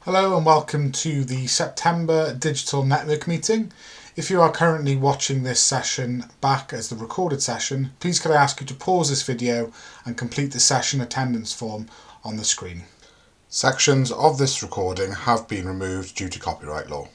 Hello and welcome to the September Digital Network meeting. If you are currently watching this session back as the recorded session, please could I ask you to pause this video and complete the session attendance form on the screen. Sections of this recording have been removed due to copyright law.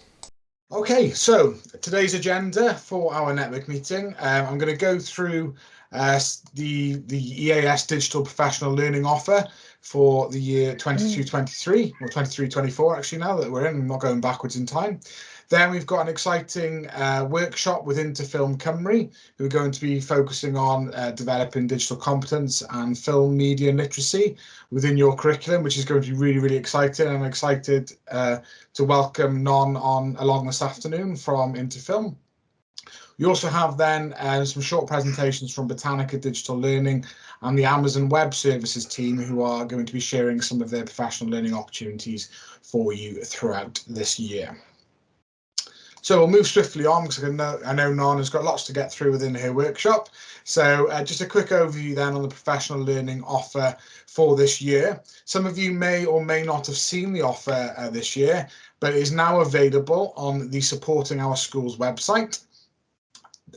Okay, so today's agenda for our network meeting, I'm going to go through the EAS Digital Professional Learning offer for the year 22-23, or 23-24 actually now that we're in, I'm not going backwards in time. Then we've got an exciting workshop with Interfilm Cymru, who are going to be focusing on developing digital competence and film media literacy within your curriculum, which is going to be really, really exciting. I'm excited to welcome Non on along this afternoon from Interfilm. We also have then some short presentations from Britannica Digital Learning and the Amazon Web Services team, who are going to be sharing some of their professional learning opportunities for you throughout this year. So we'll move swiftly on because I know Non has got lots to get through within her workshop. So just a quick overview then on the professional learning offer for this year. Some of you may or may not have seen the offer this year, but it is now available on the Supporting Our Schools website.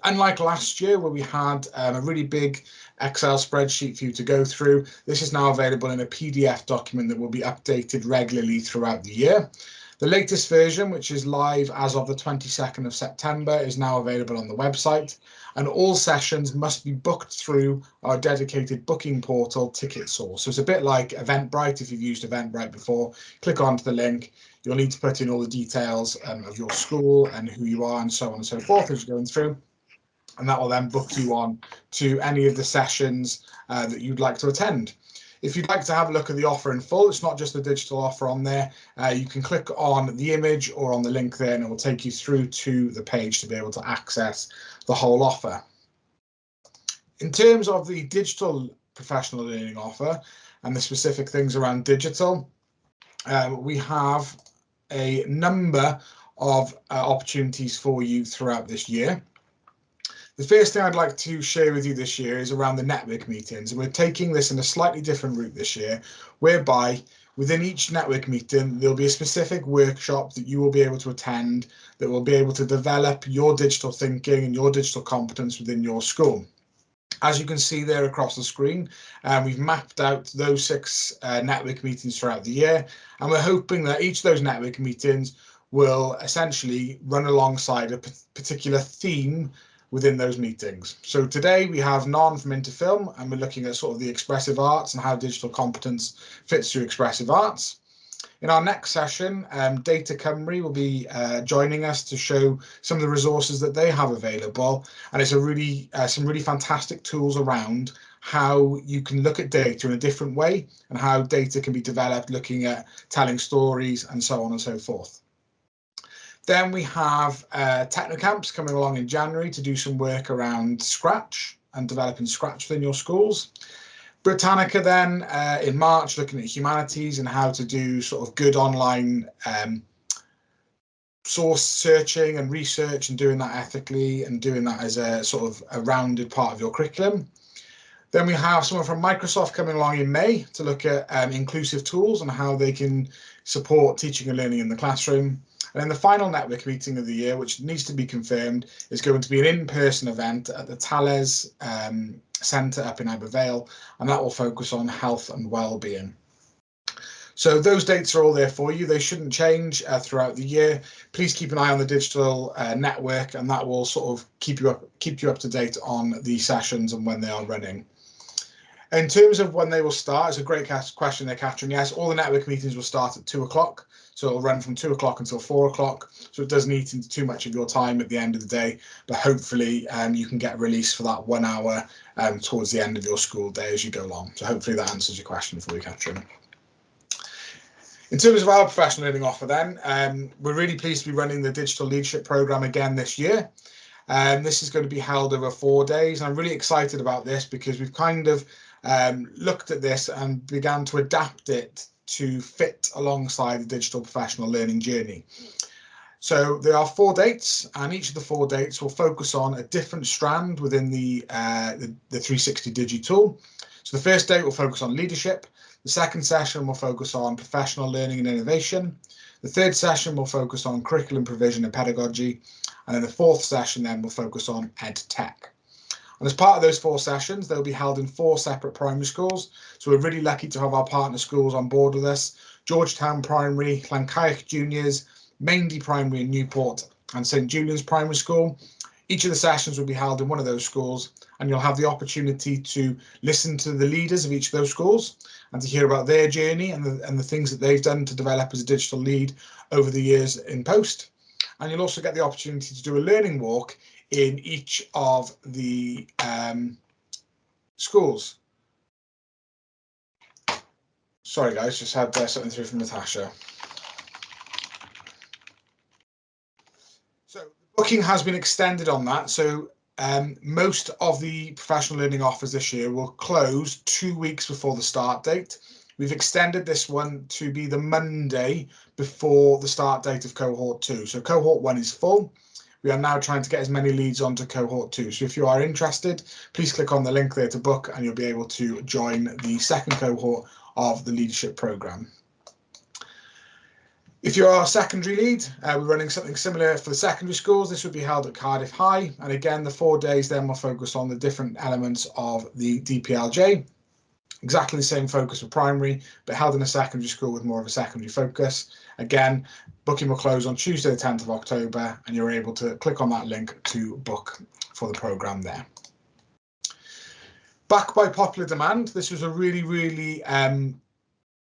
Unlike last year where we had a really big Excel spreadsheet for you to go through, this is now available in a PDF document that will be updated regularly throughout the year. The latest version, which is live as of the 22nd of September, is now available on the website, and all sessions must be booked through our dedicated booking portal, TicketSource. So it's a bit like Eventbrite. If you've used Eventbrite before, click onto the link. You'll need to put in all the details of your school and who you are and so on and so forth as you're going through. And that will then book you on to any of the sessions that you'd like to attend. If you'd like to have a look at the offer in full, it's not just the digital offer on there. You can click on the image or on the link there and it will take you through to the page to be able to access the whole offer. In terms of the digital professional learning offer and the specific things around digital, we have a number of opportunities for you throughout this year. The first thing I'd like to share with you this year is around the network meetings. And we're taking this in a slightly different route this year, whereby within each network meeting, there'll be a specific workshop that you will be able to attend that will be able to develop your digital thinking and your digital competence within your school. As you can see there across the screen, we've mapped out those 6 network meetings throughout the year, and we're hoping that each of those network meetings will essentially run alongside a particular theme within those meetings. So today we have Non from Interfilm, and we're looking at sort of the expressive arts and how digital competence fits through expressive arts. In our next session, Data Cymru will be joining us to show some of the resources that they have available, and it's a really some really fantastic tools around how you can look at data in a different way and how data can be developed, looking at telling stories and so on and so forth. Then we have Technocamps coming along in January to do some work around Scratch and developing Scratch within your schools. Britannica then in March, looking at humanities and how to do sort of good online source searching and research and doing that ethically and doing that as a sort of a rounded part of your curriculum. Then we have someone from Microsoft coming along in May to look at inclusive tools and how they can support teaching and learning in the classroom. And then the final network meeting of the year, which needs to be confirmed, is going to be an in-person event at the Thales Centre up in Abervale, and that will focus on health and well-being. So those dates are all there for you. They shouldn't change throughout the year. Please keep an eye on the digital network, and that will sort of keep you up to date on the sessions and when they are running. In terms of when they will start, it's a great question there, Catherine. Yes, all the network meetings will start at 2 o'clock. So it'll run from 2 o'clock until 4 o'clock. So it doesn't eat into too much of your time at the end of the day, but hopefully you can get released for that 1 hour towards the end of your school day as you go along. So hopefully that answers your question for you, Catherine. In terms of our professional learning offer then, we're really pleased to be running the digital leadership program again this year. This is going to be held over 4 days. And I'm really excited about this because we've kind of looked at this and began to adapt it to fit alongside the digital professional learning journey. So there are 4 dates, and each of the 4 dates will focus on a different strand within the 360 Digi tool. So the first date will focus on leadership. The second session will focus on professional learning and innovation. The third session will focus on curriculum provision and pedagogy. And then the fourth session then will focus on ed tech. And as part of those 4 sessions, they'll be held in 4 separate primary schools. So we're really lucky to have our partner schools on board with this. Georgetown Primary, Llancaich Juniors, Maindy Primary in Newport, and St Julian's Primary School. Each of the sessions will be held in one of those schools, and you'll have the opportunity to listen to the leaders of each of those schools and to hear about their journey and the things that they've done to develop as a digital lead over the years in post. And you'll also get the opportunity to do a learning walk in each of the schools. Sorry guys, just had something through from Natasha. So booking has been extended on that. So most of the professional learning offers this year will close 2 weeks before the start date. We've extended this one to be the Monday before the start date of cohort 2. So cohort 1 is full. We are now trying to get as many leads onto cohort 2. So if you are interested, please click on the link there to book and you'll be able to join the second cohort of the leadership program. If you are a secondary lead, we're running something similar for the secondary schools. This would be held at Cardiff High. And again, the 4 days then will focus on the different elements of the DPLJ. Exactly the same focus for primary, but held in a secondary school with more of a secondary focus. Again, booking will close on Tuesday, the 10th of October, and you're able to click on that link to book for the programme there. Back by popular demand, this was a really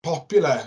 popular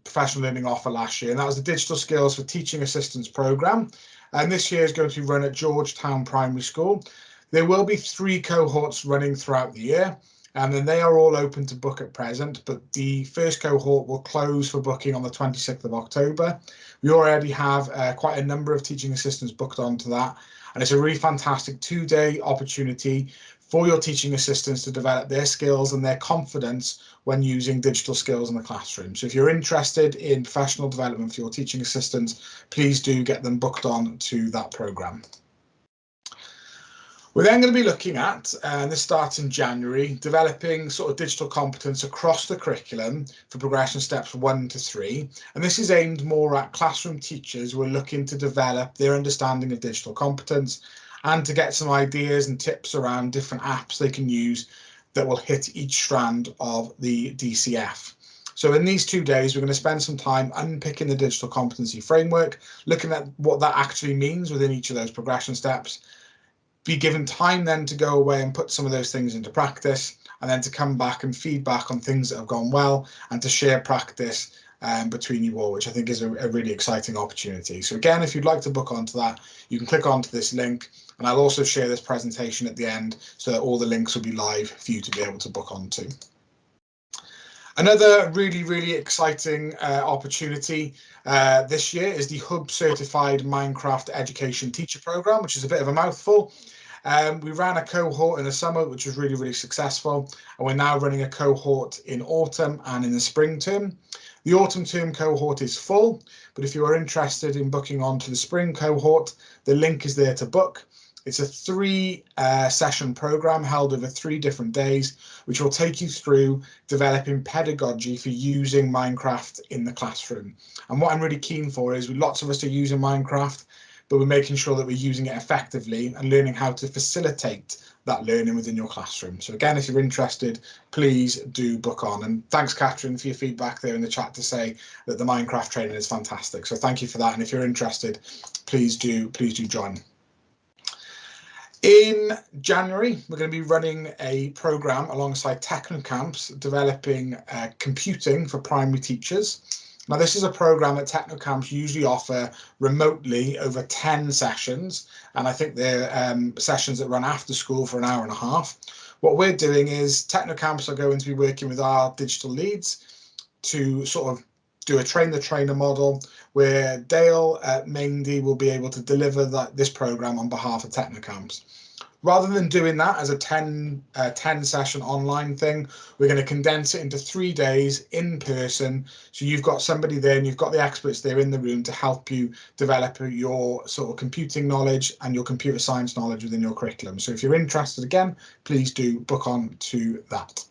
professional learning offer last year, and that was the Digital Skills for Teaching Assistants programme. And this year is going to be run at Georgetown Primary School. There will be 3 cohorts running throughout the year, and then they are all open to book at present, but the first cohort will close for booking on the 26th of October. We already have quite a number of teaching assistants booked onto that, and it's a really fantastic 2-day opportunity for your teaching assistants to develop their skills and their confidence when using digital skills in the classroom. So if you're interested in professional development for your teaching assistants, please do get them booked on to that programme. We're then going to be looking at, and this starts in January, developing sort of digital competence across the curriculum for progression steps 1 to 3. And this is aimed more at classroom teachers who are looking to develop their understanding of digital competence and to get some ideas and tips around different apps they can use that will hit each strand of the DCF. So in these 2 days, we're going to spend some time unpicking the digital competency framework, looking at what that actually means within each of those progression steps, be given time then to go away and put some of those things into practice, and then to come back and feedback on things that have gone well and to share practice between you all, which I think is a really exciting opportunity. So again, if you'd like to book onto that, you can click onto this link, and I'll also share this presentation at the end so that all the links will be live for you to be able to book onto. Another really exciting opportunity this year is the Hub Certified Minecraft Education Teacher Programme, which is a bit of a mouthful. We ran a cohort in the summer, which was really successful, and we're now running a cohort in autumn and in the spring term. The autumn term cohort is full, but if you are interested in booking onto the spring cohort, the link is there to book. It's a 3 session program held over 3 different days, which will take you through developing pedagogy for using Minecraft in the classroom. And what I'm really keen for is lots of us are using Minecraft, but we're making sure that we're using it effectively and learning how to facilitate that learning within your classroom. So again, if you're interested, please do book on. And thanks, Catherine, for your feedback there in the chat to say that the Minecraft training is fantastic. So thank you for that. And if you're interested, please do join. In January, we're going to be running a programme alongside Technocamps developing computing for primary teachers. Now, this is a programme that Technocamps usually offer remotely over 10 sessions, and I think they're sessions that run after school for an hour and a half. What we're doing is Technocamps are going to be working with our digital leads to sort of do a train-the-trainer model where Dale at Maindy will be able to deliver this program on behalf of Technocamps. Rather than doing that as a 10 session online thing, we're going to condense it into 3 days in person. So you've got somebody there and you've got the experts there in the room to help you develop your sort of computing knowledge and your computer science knowledge within your curriculum. So if you're interested, again, please do book on to that.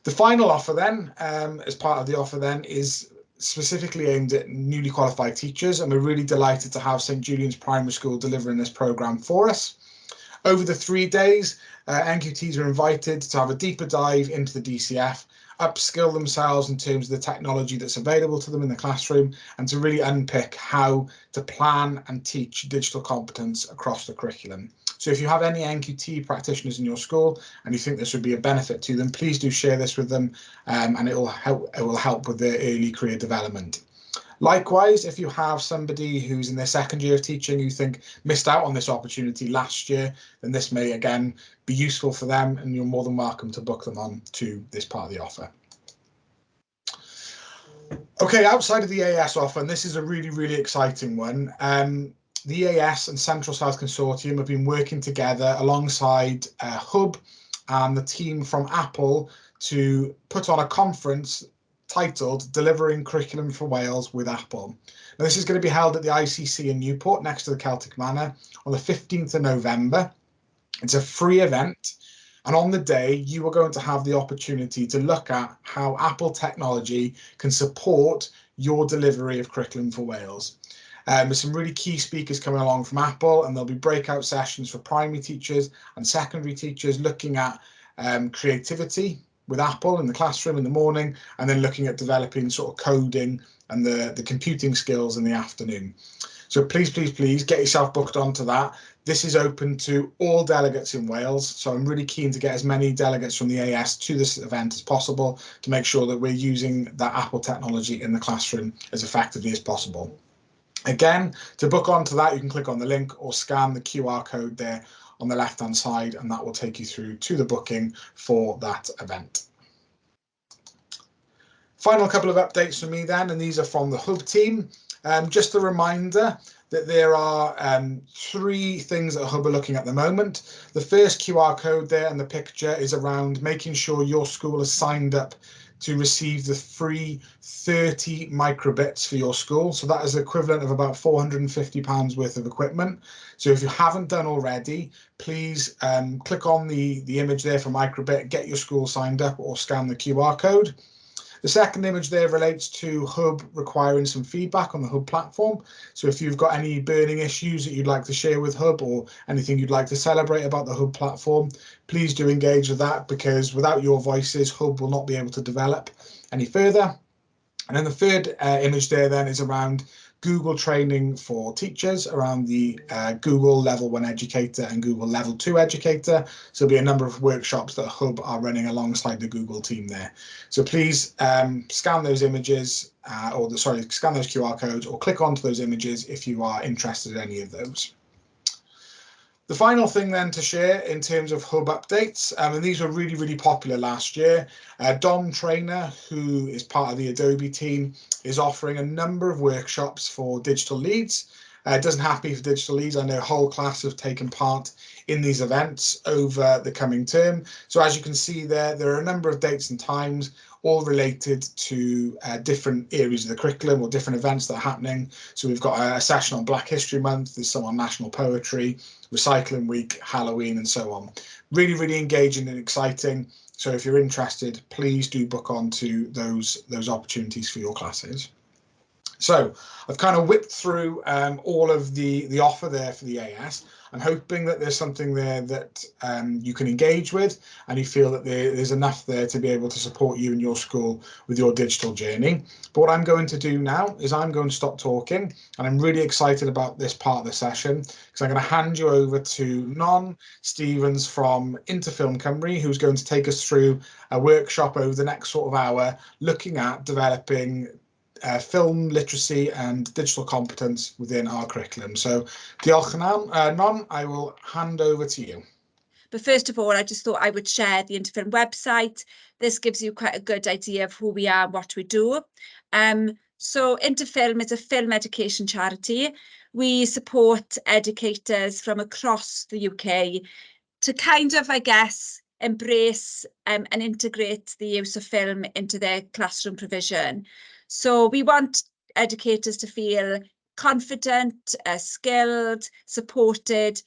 The final offer then, as part of the offer then, is specifically aimed at newly qualified teachers, and we're really delighted to have St Julian's Primary School delivering this programme for us. Over the 3 days, NQTs are invited to have a deeper dive into the DCF, upskill themselves in terms of the technology that's available to them in the classroom, and to really unpick how to plan and teach digital competence across the curriculum. So if you have any NQT practitioners in your school and you think this would be a benefit to them, please do share this with them, and it will help with their early career development. Likewise, if you have somebody who's in their second year of teaching who think missed out on this opportunity last year, then this may again be useful for them, and you're more than welcome to book them on to this part of the offer. Okay, outside of the EAS offer, and this is a really, really exciting one, the EAS and Central South Consortium have been working together alongside Hub and the team from Apple to put on a conference titled Delivering Curriculum for Wales with Apple. Now, this is going to be held at the ICC in Newport next to the Celtic Manor on the 15th of November. It's a free event, and on the day you are going to have the opportunity to look at how Apple technology can support your delivery of curriculum for Wales. There's some really key speakers coming along from Apple, and there'll be breakout sessions for primary teachers and secondary teachers looking at creativity with Apple in the classroom in the morning, and then looking at developing sort of coding and the computing skills in the afternoon. So please, please, please get yourself booked onto that. This is open to all delegates in Wales, so I'm really keen to get as many delegates from the EAS to this event as possible to make sure that we're using that Apple technology in the classroom as effectively as possible. Again, to book onto that, you can click on the link or scan the QR code there on the left hand side, and that will take you through to the booking for that event. Final couple of updates from me then, and these are from the Hub team. Just a reminder that there are 3 things that Hub are looking at the moment. The first QR code there and the picture is around making sure your school is signed up to receive the free 30 microbits for your school. So that is the equivalent of about £450 worth of equipment. So if you haven't done already, please click on the image there for microbit, get your school signed up, or scan the QR code. The second image there relates to Hub requiring some feedback on the Hub platform. So if you've got any burning issues that you'd like to share with Hub, or anything you'd like to celebrate about the Hub platform, please do engage with that, because without your voices, Hub will not be able to develop any further. And then the third image there then is around Google training for teachers around the Google Level 1 Educator and Google Level 2 Educator. So there'll be a number of workshops that Hub are running alongside the Google team there. So please scan those images, scan those QR codes, or click onto those images if you are interested in any of those. The final thing then to share in terms of Hub updates, and these were really, really popular last year. Dom Trainer, who is part of the Adobe team, is offering a number of workshops for digital leads. It doesn't have to be for digital leads. I know a whole class have taken part in these events over the coming term. So as you can see there are a number of dates and times, all related to different areas of the curriculum or different events that are happening. So we've got a session on Black History Month, there's some on National Poetry, Recycling Week, Halloween, and so on. Really, really engaging and exciting. So if you're interested, please do book on to those opportunities for your classes. So I've kind of whipped through all of the offer there for the EAS. I'm hoping that there's something there that you can engage with, and you feel that there's enough there to be able to support you and your school with your digital journey. But what I'm going to do now is I'm going to stop talking, and I'm really excited about this part of the session, because I'm going to hand you over to Non Stevens from Interfilm Cymru, who's going to take us through a workshop over the next sort of hour, looking at developing film literacy and digital competence within our curriculum. So diolch Non, I will hand over to you. But first of all, I just thought I would share the Interfilm website. This gives you quite a good idea of who we are and what we do. So Interfilm is a film education charity. We support educators from across the UK to kind of, I guess, embrace and integrate the use of film into their classroom provision. So we want educators to feel confident, skilled, supported,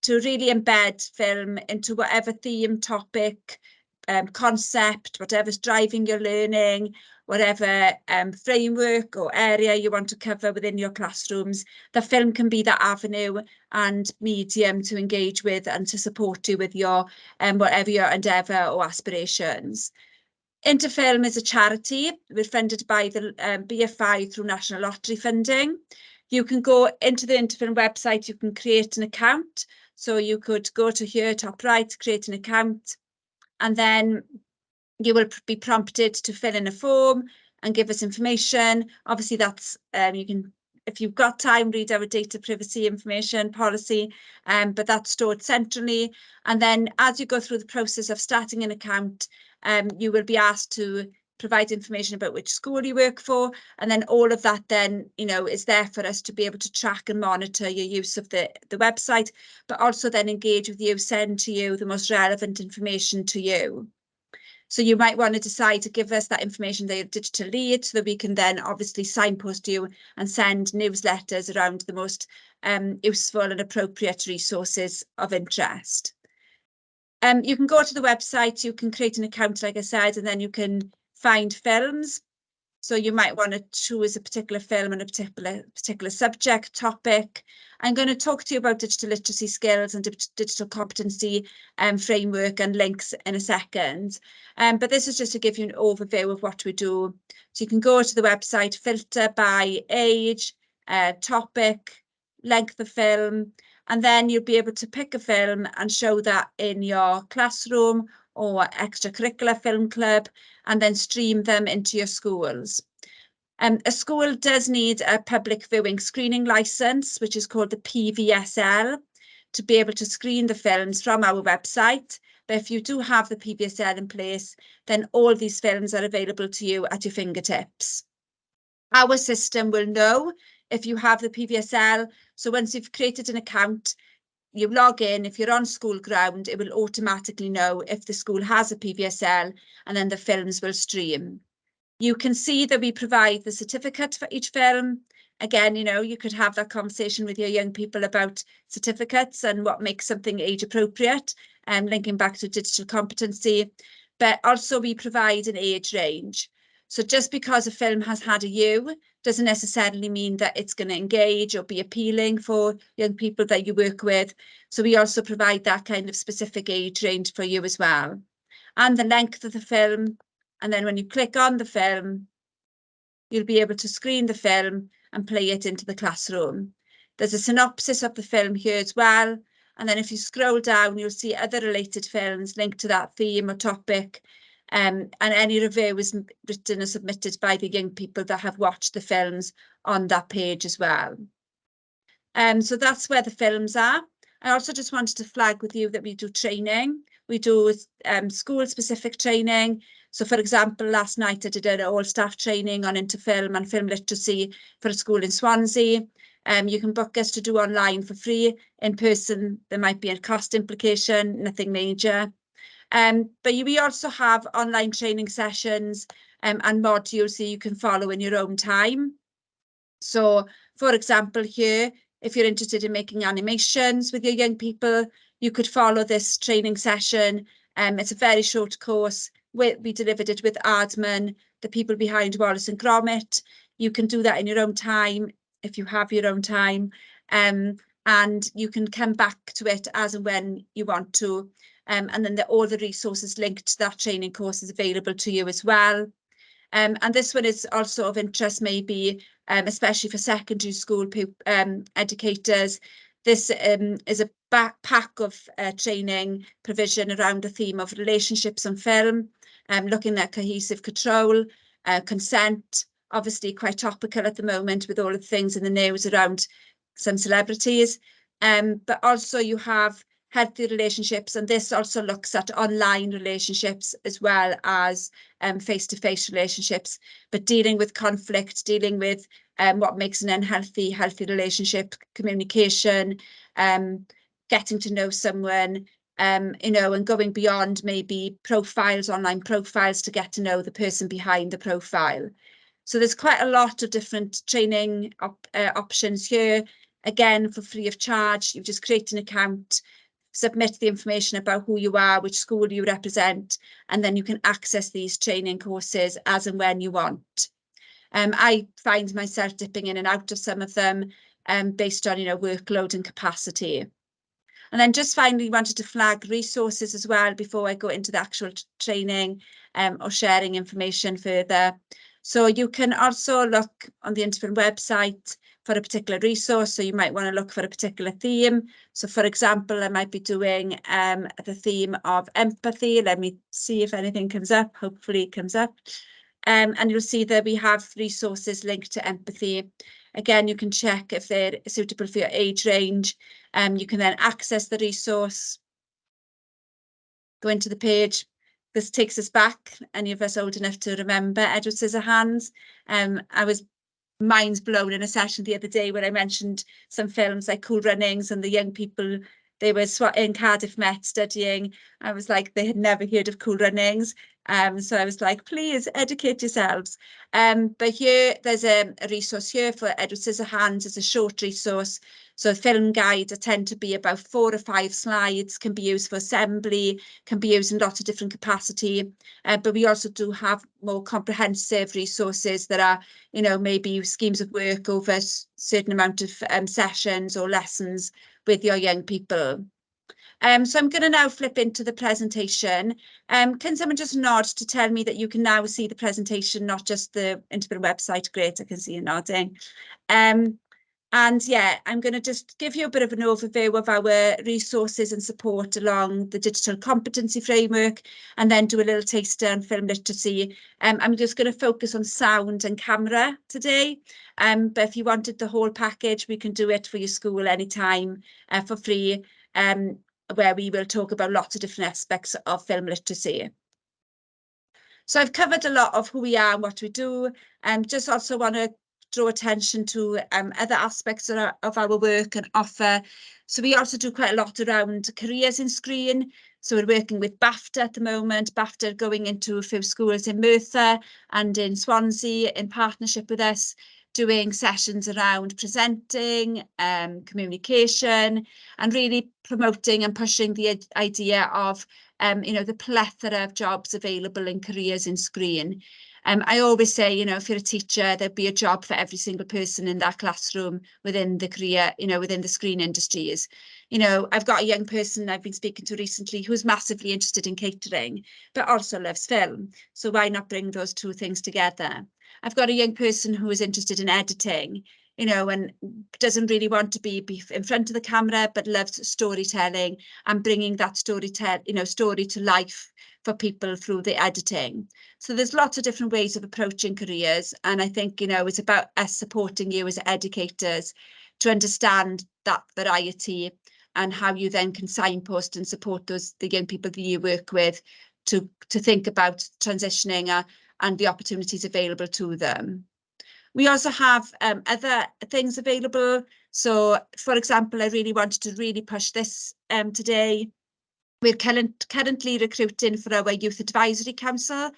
to really embed film into whatever theme, topic, concept, whatever's driving your learning, whatever framework or area you want to cover within your classrooms, the film can be that avenue and medium to engage with and to support you with your whatever your endeavour or aspirations. Interfilm is a charity. We're funded by the BFI through National Lottery funding. You can go into the Interfilm website, you can create an account. So you could go to here, top right, create an account, and then you will be prompted to fill in a form and give us information. Obviously, that's you can, if you've got time, read our data privacy information policy, but that's stored centrally. And then as you go through the process of starting an account, you will be asked to provide information about which school you work for, and then all of that then, you know, is there for us to be able to track and monitor your use of the website, but also then engage with you, send to you the most relevant information to you. So you might want to decide to give us that information via digital lead so that we can then obviously signpost you and send newsletters around the most useful and appropriate resources of interest. You can go to the website, you can create an account, like I said, and then you can find films. So you might want to choose a particular film and a particular subject, topic. I'm going to talk to you about digital literacy skills and digital competency framework and links in a second. But this is just to give you an overview of what we do. So you can go to the website, filter by age, topic, length of film, and then you'll be able to pick a film and show that in your classroom or extracurricular film club, and then stream them into your schools. A school does need a public viewing screening licence, which is called the PVSL, to be able to screen the films from our website. But if you do have the PVSL in place, then all these films are available to you at your fingertips. Our system will know if you have the PVSL. So once you've created an account, you log in, if you're on school ground, it will automatically know if the school has a PVSL, and then the films will stream. You can see that we provide the certificate for each film. Again, you know, you could have that conversation with your young people about certificates and what makes something age appropriate, and linking back to digital competency. But also we provide an age range. So just because a film has had a U doesn't necessarily mean that it's going to engage or be appealing for young people that you work with. So we also provide that kind of specific age range for you as well. And the length of the film. And then when you click on the film, you'll be able to screen the film and play it into the classroom. There's a synopsis of the film here as well. And then if you scroll down, you'll see other related films linked to that theme or topic. And any review is written and submitted by the young people that have watched the films on that page as well. So that's where the films are. I also just wanted to flag with you that we do training. We do school-specific training. So, for example, last night I did an all-staff training on interfilm and film literacy for a school in Swansea. You can book us to do online for free. In person, there might be a cost implication, nothing major. But we also have online training sessions and modules so you can follow in your own time. So, for example, here, if you're interested in making animations with your young people, you could follow this training session. It's a very short course. We delivered it with Ardman, the people behind Wallace and Gromit. You can do that in your own time, if you have your own time. And you can come back to it as and when you want to. And then all the resources linked to that training course is available to you as well. And this one is also of interest, maybe, especially for secondary school educators. This is a pack of training provision around the theme of relationships on film, looking at cohesive control, consent, obviously quite topical at the moment with all the things in the news around some celebrities. But also you have healthy relationships, and this also looks at online relationships as well as face-to-face relationships, but dealing with conflict, dealing with what makes an unhealthy relationship, communication, getting to know someone, you know, and going beyond maybe profiles, online profiles, to get to know the person behind the profile. So there's quite a lot of different training options here. Again, for free of charge, you just create an account, submit the information about who you are, which school you represent, and then you can access these training courses as and when you want. I find myself dipping in and out of some of them based on, workload and capacity. And then just finally wanted to flag resources as well before I go into the actual training or sharing information further. So you can also look on the Interfilm website for a particular resource. So you might want to look for a particular theme. So for example, I might be doing the theme of empathy. Let me see if anything comes up. Hopefully it comes up. And you'll see that we have resources linked to empathy. Again, you can check if they're suitable for your age range. You can then access the resource, go into the page. This takes us back, any of us old enough to remember Edward Scissorhands. I was mind's blown in a session the other day when I mentioned some films like Cool Runnings, and the young people, they were in Cardiff Met studying. I was like, they had never heard of Cool Runnings. So I was like, please educate yourselves. But here, there's a resource here for Edward Scissorhands. It's a short resource. So film guides tend to be about 4 or 5 slides, can be used for assembly, can be used in lots of different capacity. But we also do have more comprehensive resources that are, maybe schemes of work over a certain amount of sessions or lessons with your young people. So I'm going to now flip into the presentation. Can someone just nod to tell me that you can now see the presentation, not just the Interfilm website? Great, I can see you nodding. And yeah, I'm going to just give you a bit of an overview of our resources and support along the digital competency framework, and then do a little taster on film literacy. I'm just going to focus on sound and camera today. But if you wanted the whole package, we can do it for your school anytime for free, where we will talk about lots of different aspects of film literacy. So I've covered a lot of who we are and what we do, and just also want to draw attention to other aspects of our work and offer. So we also do quite a lot around careers in screen. So we're working with BAFTA at the moment, BAFTA going into a few schools in Merthyr and in Swansea in partnership with us, doing sessions around presenting, communication, and really promoting and pushing the idea of the plethora of jobs available in careers in screen. I always say, if you're a teacher, there'd be a job for every single person in that classroom within the career, within the screen industries. I've got a young person I've been speaking to recently who's massively interested in catering, but also loves film. So why not bring those two things together? I've got a young person who is interested in editing, and doesn't really want to be in front of the camera, but loves storytelling and bringing that story to life for people through the editing. So there's lots of different ways of approaching careers. And I think, it's about us supporting you as educators to understand that variety and how you then can signpost and support the young people that you work with to think about transitioning and the opportunities available to them. We also have other things available. So, for example, I really wanted to push this today. We're currently recruiting for our Youth Advisory Council.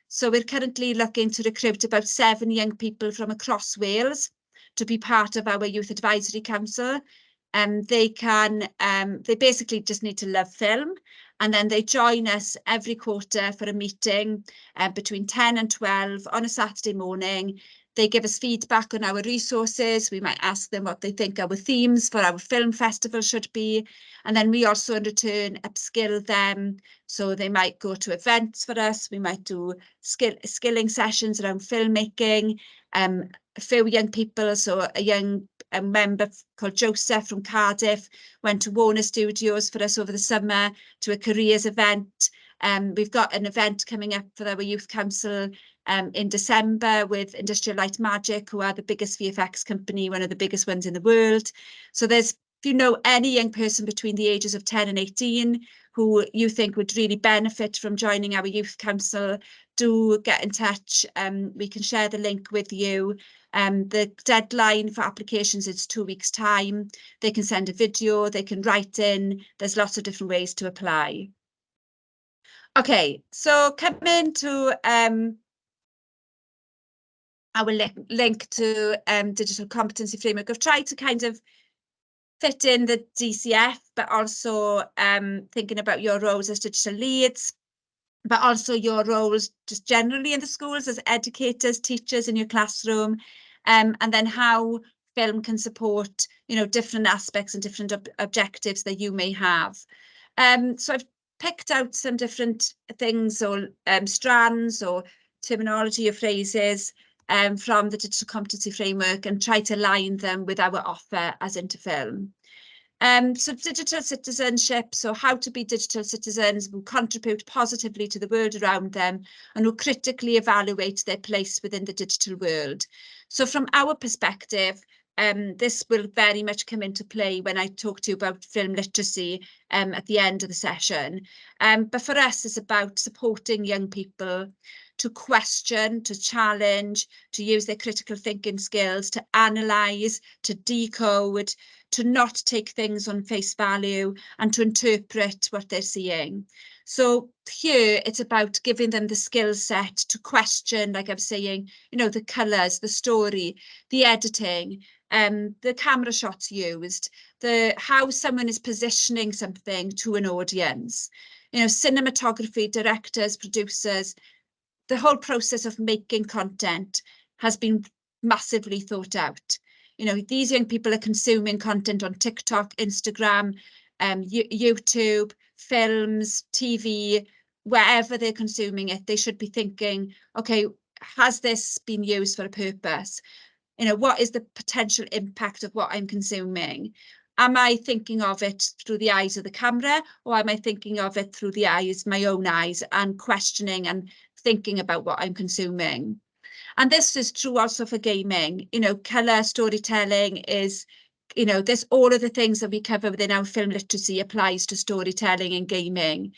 So we're currently looking to recruit about 7 young people from across Wales to be part of our Youth Advisory Council. They basically just need to love film, and then they join us every quarter for a meeting between 10 and 12 on a Saturday morning. They give us feedback on our resources. We might ask them what they think our themes for our film festival should be. And then we also in return upskill them. So they might go to events for us. We might do skilling sessions around filmmaking. A few young people, so a young member called Joseph from Cardiff went to Warner Studios for us over the summer to a careers event. We've got an event coming up for our youth council in December with Industrial Light Magic, who are the biggest VFX company, one of the biggest ones in the world. So there's, if you know any young person between the ages of 10 and 18 who you think would really benefit from joining our youth council, do get in touch. We can share the link with you. The deadline for applications is 2 weeks' time. They can send a video, they can write in. There's lots of different ways to apply. Okay, so coming to our link to digital competency framework. I've tried to kind of fit in the DCF, but also thinking about your roles as digital leads, but also your roles just generally in the schools as educators, teachers in your classroom, and then how film can support, different aspects and different objectives that you may have. So I've picked out some different things or strands or terminology or phrases from the digital competency framework and try to align them with our offer as Interfilm. So digital citizenship, so how to be digital citizens who contribute positively to the world around them and who critically evaluate their place within the digital world. So from our perspective, this will very much come into play when I talk to you about film literacy at the end of the session. But for us, it's about supporting young people to question, to challenge, to use their critical thinking skills, to analyse, to decode, to not take things on face value and to interpret what they're seeing. So here it's about giving them the skill set to question, like I'm saying, the colours, the story, the editing, the camera shots used, how someone is positioning something to an audience, cinematography, directors, producers, the whole process of making content has been massively thought out. These young people are consuming content on TikTok, Instagram, YouTube, films, TV, wherever they're consuming it, they should be thinking, okay, has this been used for a purpose? What is the potential impact of what I'm consuming? Am I thinking of it through the eyes of the camera, or am I thinking of it through my own eyes, and questioning and thinking about what I'm consuming? And this is true also for gaming. Colour storytelling is, there's all of the things that we cover within our film literacy applies to storytelling and gaming.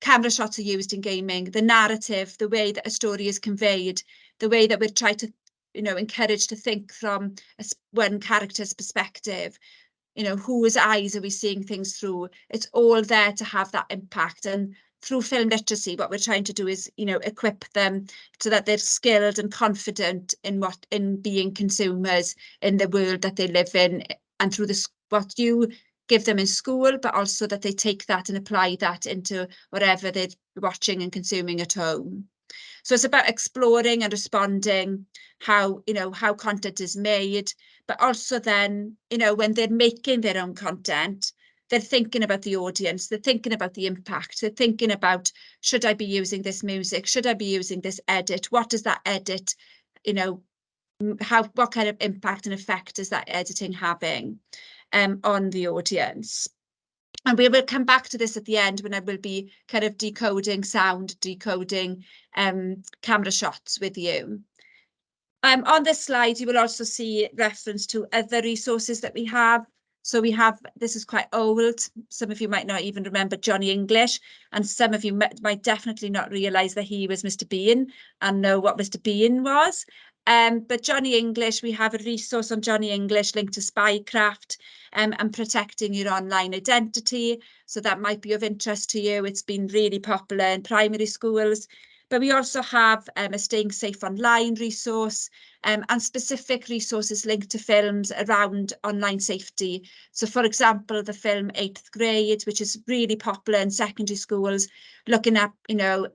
Camera shots are used in gaming, the narrative, the way that a story is conveyed, the way that we're trying to, encouraged to think from one character's perspective. Whose eyes are we seeing things through? It's all there to have that impact. And through film literacy, what we're trying to do is, equip them so that they're skilled and confident in being consumers in the world that they live in, and through what you give them in school, but also that they take that and apply that into whatever they're watching and consuming at home. So it's about exploring and responding how content is made, but also then, when they're making their own content, they're thinking about the audience, they're thinking about the impact, they're thinking about, should I be using this music? Should I be using this edit? What does that edit, what kind of impact and effect is that editing having on the audience? And we will come back to this at the end when I will be kind of decoding sound, decoding camera shots with you. On this slide, you will also see reference to other resources that we have. So we have, this is quite old. Some of you might not even remember Johnny English, and some of you might definitely not realise that he was Mr. Bean and know what Mr. Bean was. But Johnny English, we have a resource on Johnny English linked to spycraft and protecting your online identity. So that might be of interest to you. It's been really popular in primary schools. But we also have a Staying Safe Online resource and specific resources linked to films around online safety. So, for example, the film 8th Grade, which is really popular in secondary schools, looking at,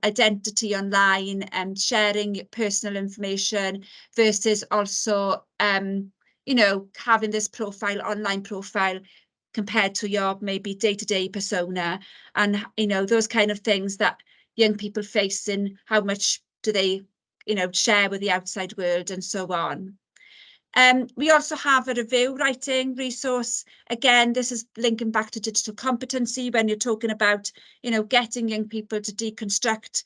identity online and sharing personal information versus also, having this profile, online profile, compared to your maybe day-to-day persona, and, those kind of things that young people face in how much do they, share with the outside world and so on. We also have a review writing resource. Again, this is linking back to digital competency when you're talking about, getting young people to deconstruct,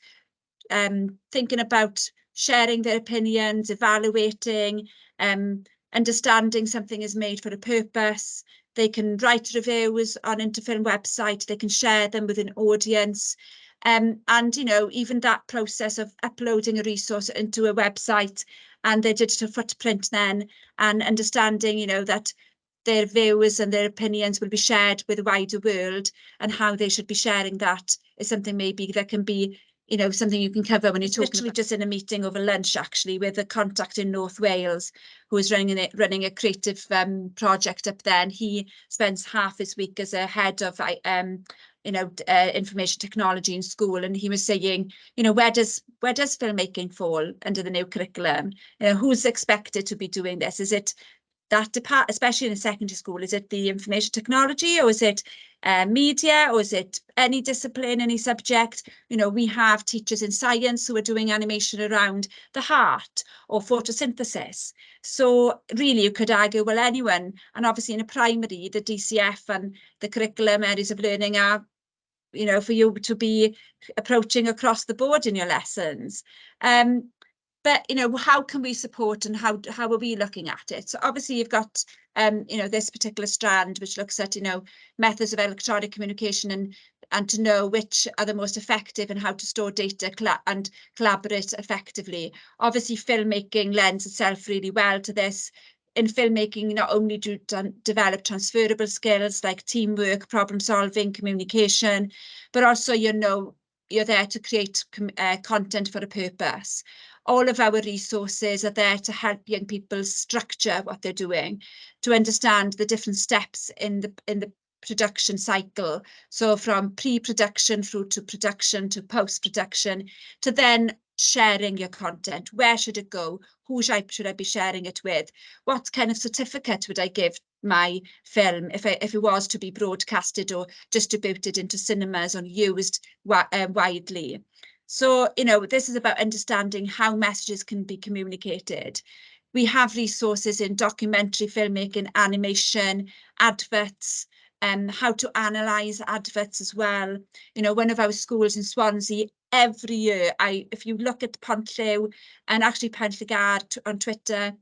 thinking about sharing their opinions, evaluating, understanding something is made for a purpose. They can write reviews on Interfilm website, they can share them with an audience. And, even that process of uploading a resource into a website and their digital footprint then, and understanding, that their views and their opinions will be shared with the wider world, and how they should be sharing that is something maybe that can be, you know, something you can cover when you're talking literally just in a meeting over lunch, actually, with a contact in North Wales who is running a creative project up there. And he spends half his week as a head of you know, information technology in school, and he was saying, you know, where does filmmaking fall under the new curriculum? You know, who's expected to be doing this? Is it that department, especially in a secondary school? Is it the information technology, or is it media, or is it any discipline, any subject? You know, we have teachers in science who are doing animation around the heart or photosynthesis. So really, you could argue, well, anyone. And obviously in a primary, the DCF and the curriculum areas of learning are, you know, for you to be approaching across the board in your lessons. But, you know, how can we support, and how are we looking at it? So obviously you've got, you know, this particular strand, which looks at, you know, methods of electronic communication and to know which are the most effective and how to store data and collaborate effectively. Obviously, filmmaking lends itself really well to this. In filmmaking, not only do you develop transferable skills like teamwork, problem solving, communication, but also, you know, you're there to create content for a purpose. All of our resources are there to help young people structure what they're doing, to understand the different steps in the production cycle. So from pre-production through to production to post-production, to then sharing your content. Where should it go? Who should I be sharing it with? What kind of certificate would I give my film if it was to be broadcasted or distributed into cinemas or used widely? So, you know, this is about understanding how messages can be communicated. We have resources in documentary filmmaking, animation, adverts, how to analyze adverts as well. You know, one of our schools in Swansea, every year, if you look at Pontllyw and actually Penllygard on Twitter,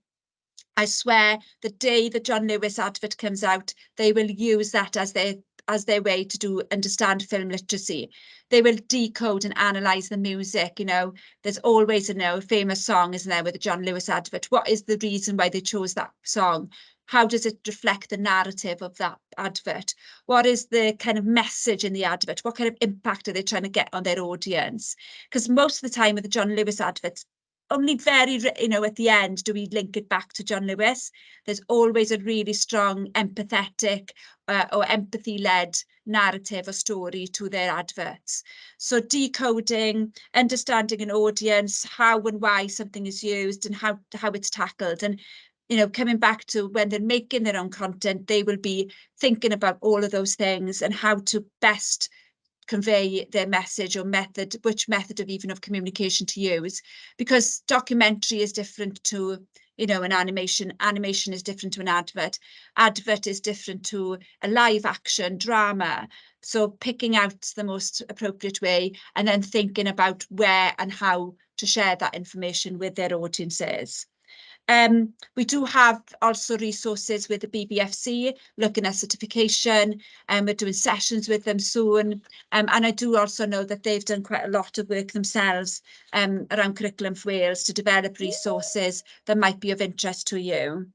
I swear the day the John Lewis advert comes out, they will use that as their way to understand film literacy. They will decode and analyze the music. You know, there's always a famous song, isn't there, with the John Lewis advert? What is the reason why they chose that song? How does it reflect the narrative of that advert? What is the kind of message in the advert? What kind of impact are they trying to get on their audience? Because most of the time with the John Lewis adverts, only very, you know, at the end do we link it back to John Lewis. There's always a really strong empathetic or empathy-led narrative or story to their adverts. So decoding, understanding an audience, how and why something is used and how it's tackled. And, you know, coming back to when they're making their own content, they will be thinking about all of those things and how to best convey their message or method, which method of communication to use, because documentary is different to, you know, an animation is different to an advert is different to a live action drama. So picking out the most appropriate way and then thinking about where and how to share that information with their audiences. We do have also resources with the BBFC looking at certification, and we're doing sessions with them soon. And I do also know that they've done quite a lot of work themselves around Curriculum for Wales to develop resources that might be of interest to you.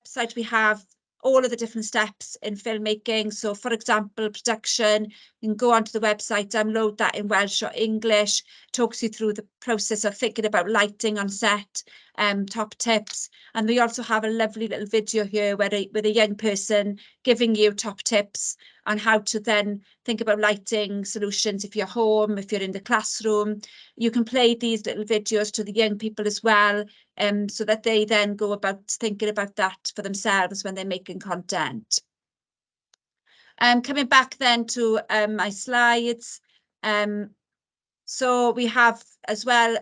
Website we have all of the different steps in filmmaking. So for example, production, you can go onto the website, download that in Welsh or English, talks you through the process of thinking about lighting on set, top tips. And we also have a lovely little video here with a young person giving you top tips on how to then think about lighting solutions if you're home, if you're in the classroom. You can play these little videos to the young people as well, so that they then go about thinking about that for themselves when they're making content. Coming back then to my slides. So we have as well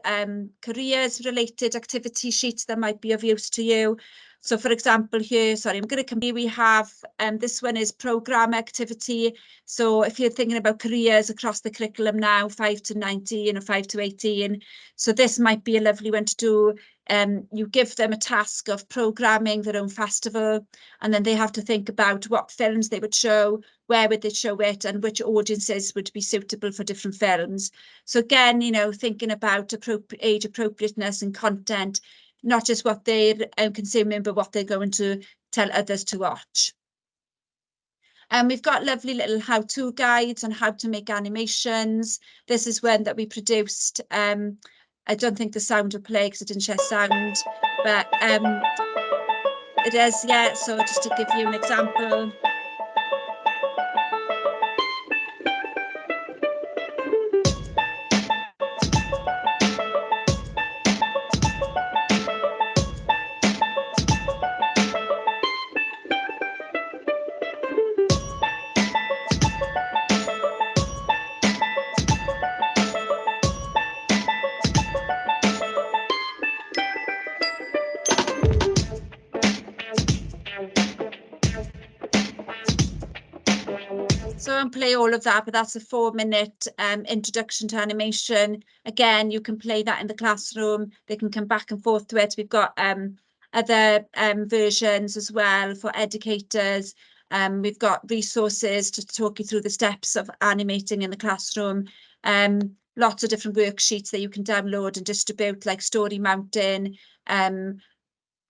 careers related activity sheets that might be of use to you. So for example here, sorry, I'm going to come here, we have, this one is program activity. So if you're thinking about careers across the curriculum now, 5 to 19 or 5 to 18, so this might be a lovely one to do. You give them a task of programming their own festival, and then they have to think about what films they would show, where would they show it, and which audiences would be suitable for different films. So again, you know, thinking about age appropriateness and content, not just what they're consuming, but what they're going to tell others to watch. And we've got lovely little how-to guides on how to make animations. This is one that we produced. I don't think the sound will play because it didn't share sound, but it is, yeah. So just to give you an example. So I'll play all of that, but that's a 4-minute introduction to animation. Again, you can play that in the classroom. They can come back and forth to it. We've got other versions as well for educators. We've got resources to talk you through the steps of animating in the classroom. Lots of different worksheets that you can download and distribute, like story mounting,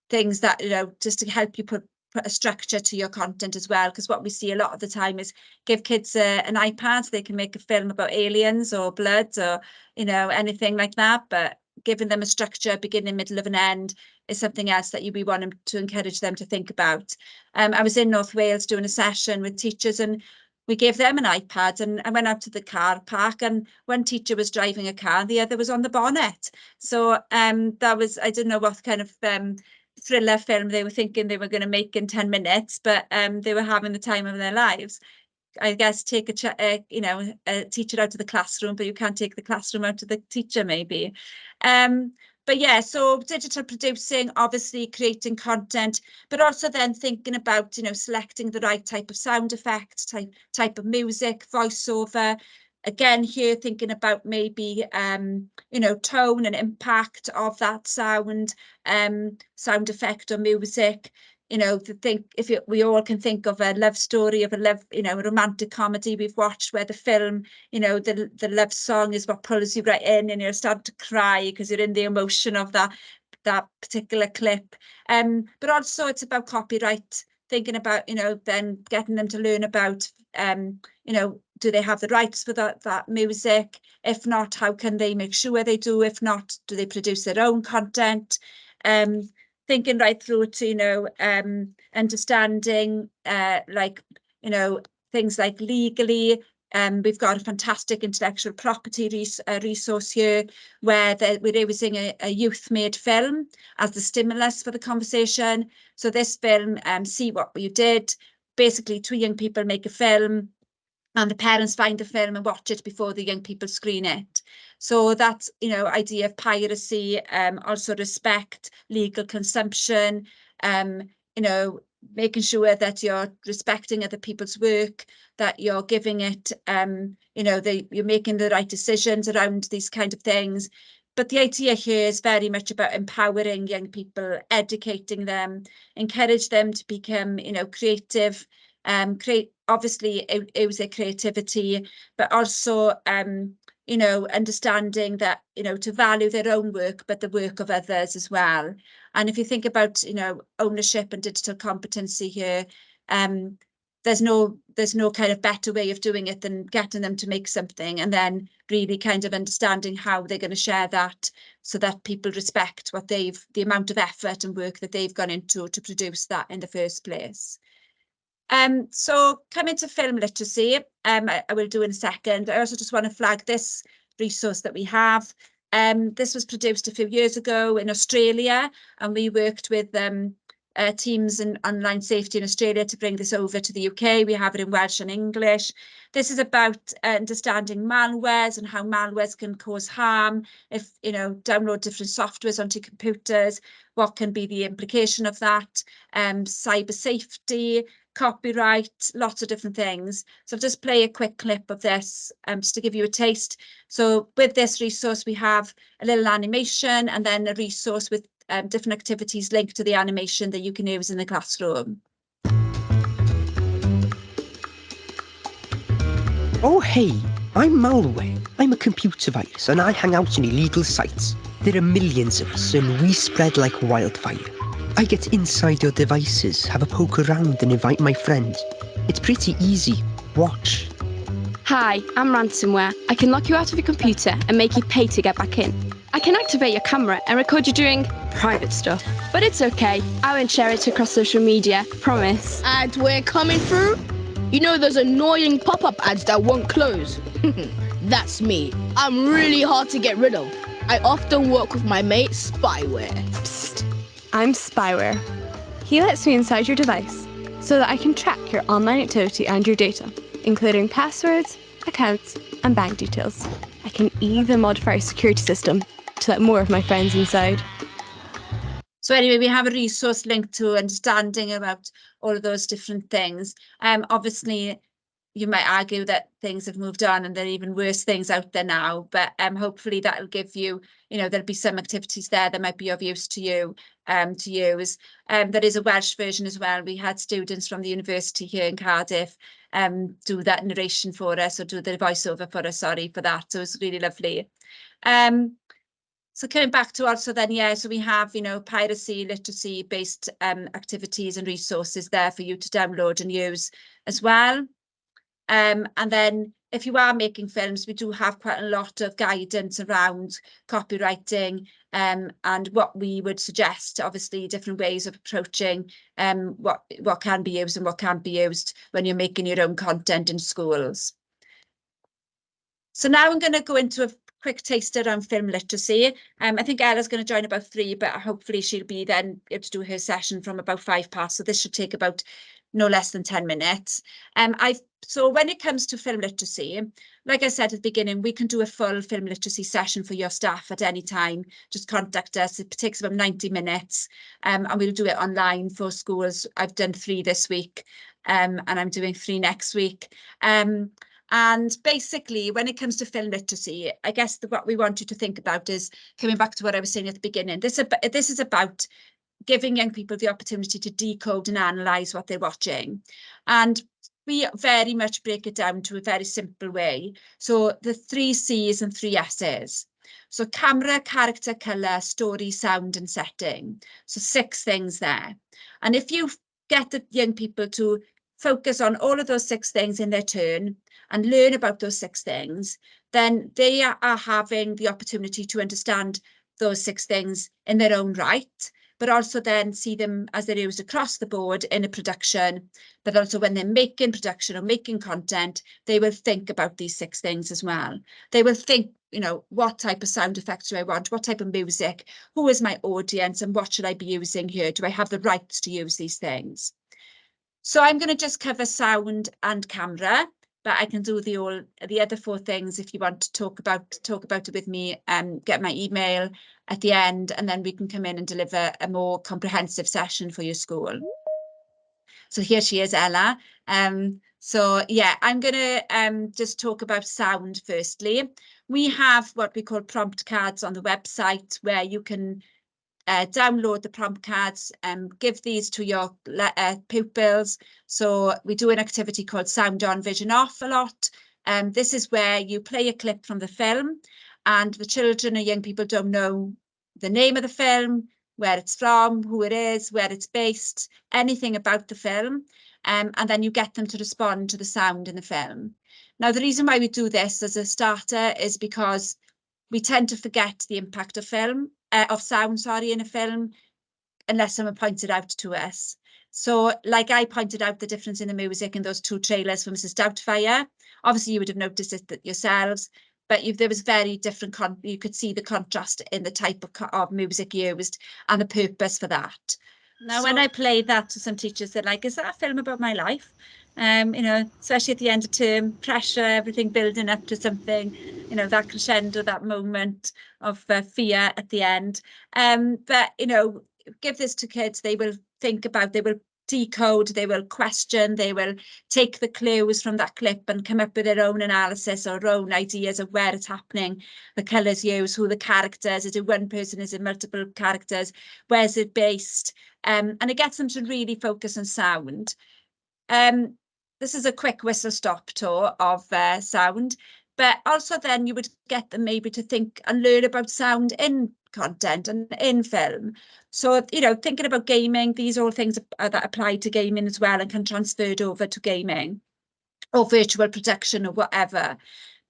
things that, you know, just to help you put a structure to your content as well, because what we see a lot of the time is give kids an iPad so they can make a film about aliens or blood or, you know, anything like that, but giving them a structure, beginning, middle of an end is something else that we want to encourage them to think about. I was in North Wales doing a session with teachers, and we gave them an iPad, and I went out to the car park, and one teacher was driving a car, the other was on the bonnet. So that was, I don't know what kind of thriller film they were thinking they were going to make in 10 minutes, but they were having the time of their lives. I guess take a teacher out of the classroom, but you can't take the classroom out of the teacher type. But yeah, so digital producing, obviously creating content, but also then thinking about, you know, selecting the right type of sound effect, type of music, voiceover. Again, here thinking about maybe, you know, tone and impact of that sound, sound effect or music. You know, to think we all can think of a love story of a romantic comedy we've watched where the film, you know, the love song is what pulls you right in and you're starting to cry because you're in the emotion of that particular clip. But also it's about copyright, thinking about, you know, then getting them to learn about, you know, do they have the rights for that music? If not, how can they make sure they do? If not, do they produce their own content? Thinking right through to, you know, understanding like, you know, things like legally. We've got a fantastic intellectual property resource here where we're using a youth-made film as the stimulus for the conversation. So this film, See What You Did, basically 2 young people make a film and the parents find the film and watch it before the young people screen it. So that's, you know, idea of piracy, also respect, legal consumption, you know, making sure that you're respecting other people's work, that you're giving it, you know, you're making the right decisions around these kind of things. But the idea here is very much about empowering young people, educating them, encourage them to become, you know, creative, obviously use their creativity, but also, you know, understanding that, you know, to value their own work, but the work of others as well. And if you think about, you know, ownership and digital competency here, there's no kind of better way of doing it than getting them to make something and then really kind of understanding how they're going to share that so that people respect what the amount of effort and work that they've gone into to produce that in the first place. So coming to film literacy, I will do in a second. I also just want to flag this resource that we have. This was produced a few years ago in Australia, and we worked with teams in online safety in Australia to bring this over to the UK. We have it in Welsh and English. This is about understanding malwares and how malwares can cause harm. If, you know, download different softwares onto computers, what can be the implication of that? Cyber safety, copyright, lots of different things. So I'll just play a quick clip of this just to give you a taste. So with this resource, we have a little animation and then a resource with different activities linked to the animation that you can use in the classroom. Oh, hey, I'm malware. I'm a computer virus and I hang out on illegal sites. There are millions of us and we spread like wildfire. I get inside your devices, have a poke around and invite my friends. It's pretty easy. Watch. Hi, I'm ransomware. I can lock you out of your computer and make you pay to get back in. I can activate your camera and record you doing private stuff. But it's okay. I won't share it across social media. Promise. Ads we're coming through? You know those annoying pop-up ads that won't close? That's me. I'm really hard to get rid of. I often work with my mate, Spyware. Psst. I'm Spyware. He lets me inside your device so that I can track your online activity and your data, including passwords, accounts, and bank details. I can even modify our security system to let more of my friends inside. So anyway, we have a resource link to understanding about all of those different things. Obviously, you might argue that things have moved on and there are even worse things out there now, but hopefully that'll give you, there'll be some activities there that might be of use to you to use. There is a Welsh version as well. We had students from the university here in Cardiff do that narration for us, or do the voiceover for us, sorry for that. So it's really lovely. So coming back to also then, yeah, so we have, piracy, literacy-based activities and resources there for you to download and use as well. And then if you are making films, we do have quite a lot of guidance around copywriting and what we would suggest, obviously, different ways of approaching what can be used and what can't be used when you're making your own content in schools. So now I'm going to go into a quick taster on film literacy. I think Ella's going to join about 3, but hopefully she'll be then able to do her session from about 5 past. So this should take about no less than 10 minutes. So when it comes to film literacy, like I said at the beginning, we can do a full film literacy session for your staff at any time. Just contact us. It takes about 90 minutes and we'll do it online for schools. I've done 3 this week and I'm doing 3 next week. And basically, when it comes to film literacy, I guess what we want you to think about is, coming back to what I was saying at the beginning, this is about giving young people the opportunity to decode and analyse what they're watching. And we very much break it down to a very simple way. So the 3 C's and 3 S's. So camera, character, colour, story, sound and setting. So 6 things there. And if you get the young people to focus on all of those 6 things in their turn and learn about those 6 things, then they are having the opportunity to understand those 6 things in their own right, but also then see them as they're used across the board in a production, but also when they're making production or making content, they will think about these 6 things as well. They will think, what type of sound effects do I want? What type of music? Who is my audience? And what should I be using here? Do I have the rights to use these things? So I'm going to just cover sound and camera, but I can do the other 4 things if you want to talk about it with me. Get my email at the end, and then we can come in and deliver a more comprehensive session for your school. So here she is, Ella. So yeah, I'm going to just talk about sound firstly. We have what we call prompt cards on the website where you can download the prompt cards and give these to your pupils. So we do an activity called Sound On, Vision Off a lot. This is where you play a clip from the film and the children or young people don't know the name of the film, where it's from, who it is, where it's based, anything about the film. And then you get them to respond to the sound in the film. Now, the reason why we do this as a starter is because we tend to forget the impact of sound in a film, unless someone points it out to us. So like I pointed out the difference in the music in those 2 trailers for Mrs. Doubtfire. Obviously you would have noticed it yourselves, but there was very different, you could see the contrast in the type of music used and the purpose for that. Now, when I played that to some teachers, they're like, is that a film about my life? Especially at the end of term, pressure, everything building up to something, that crescendo, that moment of fear at the end. But, give this to kids, they will think about, they will decode, they will question, they will take the clues from that clip and come up with their own analysis or own ideas of where it's happening, the colours used, who the characters, is it one person, is it multiple characters, where's it based? And it gets them to really focus on sound. This is a quick whistle-stop tour of sound, but also then you would get them maybe to think and learn about sound in content and in film. So, you know, thinking about gaming, these are all things that apply to gaming as well and can transfer over to gaming or virtual production or whatever.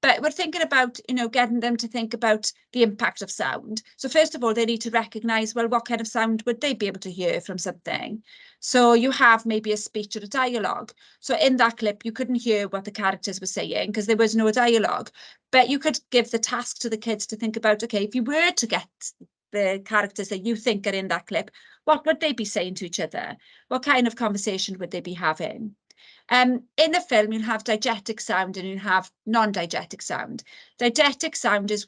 But we're thinking about, you know, getting them to think about the impact of sound. So first of all, they need to recognise, well, what kind of sound would they be able to hear from something? So you have maybe a speech or a dialogue. So in that clip, you couldn't hear what the characters were saying because there was no dialogue. But you could give the task to the kids to think about, okay, if you were to get the characters that you think are in that clip, what would they be saying to each other? What kind of conversation would they be having? In the film, you'll have diegetic sound and you'll have non-diegetic sound. Diegetic sound is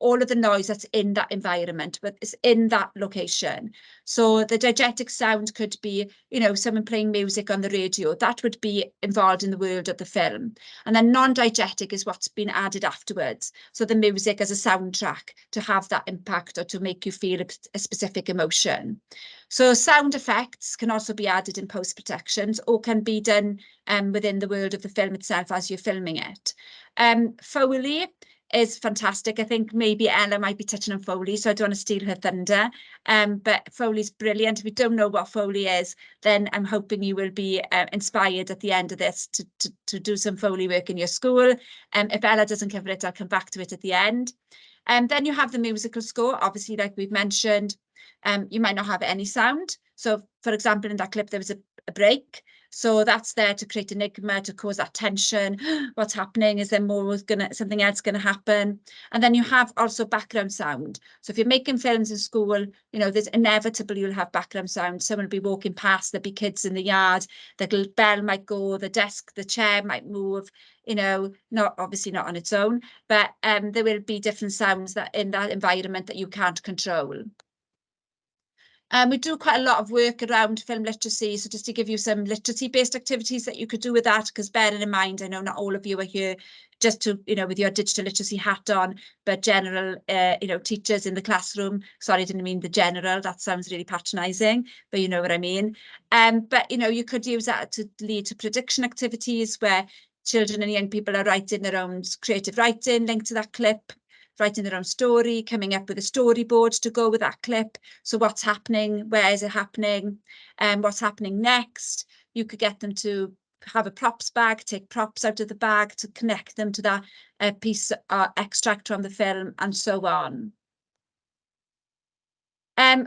all of the noise that's in that environment, but it's in that location. So the diegetic sound could be, you know, someone playing music on the radio. That would be involved in the world of the film. And then non-diegetic is what's been added afterwards. So the music as a soundtrack to have that impact or to make you feel a specific emotion. So sound effects can also be added in post-productions or can be done within the world of the film itself as you're filming it. Foley is fantastic. I think maybe Ella might be touching on Foley, so I don't want to steal her thunder. But Foley's brilliant. If you don't know what Foley is, then I'm hoping you will be inspired at the end of this to do some Foley work in your school. If Ella doesn't cover it, I'll come back to it at the end. Then you have the musical score, obviously, like we've mentioned. You might not have any sound. So, for example, in that clip, there was a break. So that's there to create enigma, to cause that tension. What's happening? Is there something else gonna happen? And then you have also background sound. So if you're making films in school, you know, there's inevitably you'll have background sound. Someone will be walking past, there'll be kids in the yard, the little bell might go, the chair might move, you know, obviously not on its own, but there will be different sounds that in that environment that you can't control. We do quite a lot of work around film literacy. So just to give you some literacy-based activities that you could do with that, because bearing in mind, I know not all of you are here just to, you know, with your digital literacy hat on, but general, you know, teachers in the classroom. Sorry, I didn't mean the general. That sounds really patronising, but you know what I mean. But, you know, you could use that to lead to prediction activities where children and young people are writing their own creative writing linked to that clip, writing their own story, coming up with a storyboard to go with that clip. So what's happening? Where is it happening? And what's happening next? You could get them to have a props bag, take props out of the bag to connect them to that piece extract from the film and so on.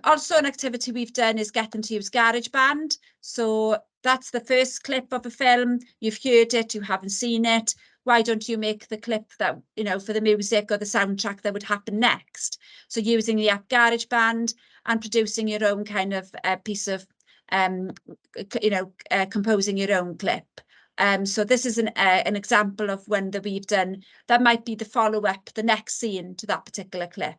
Also an activity we've done is get them to use GarageBand. So that's the first clip of a film. You've heard it, you haven't seen it. Why don't you make the clip that, you know, for the music or the soundtrack that would happen next? So using the app GarageBand and producing your own kind of piece of, you know, composing your own clip. So this is an example of one that we've done that might be the follow-up, the next scene to that particular clip.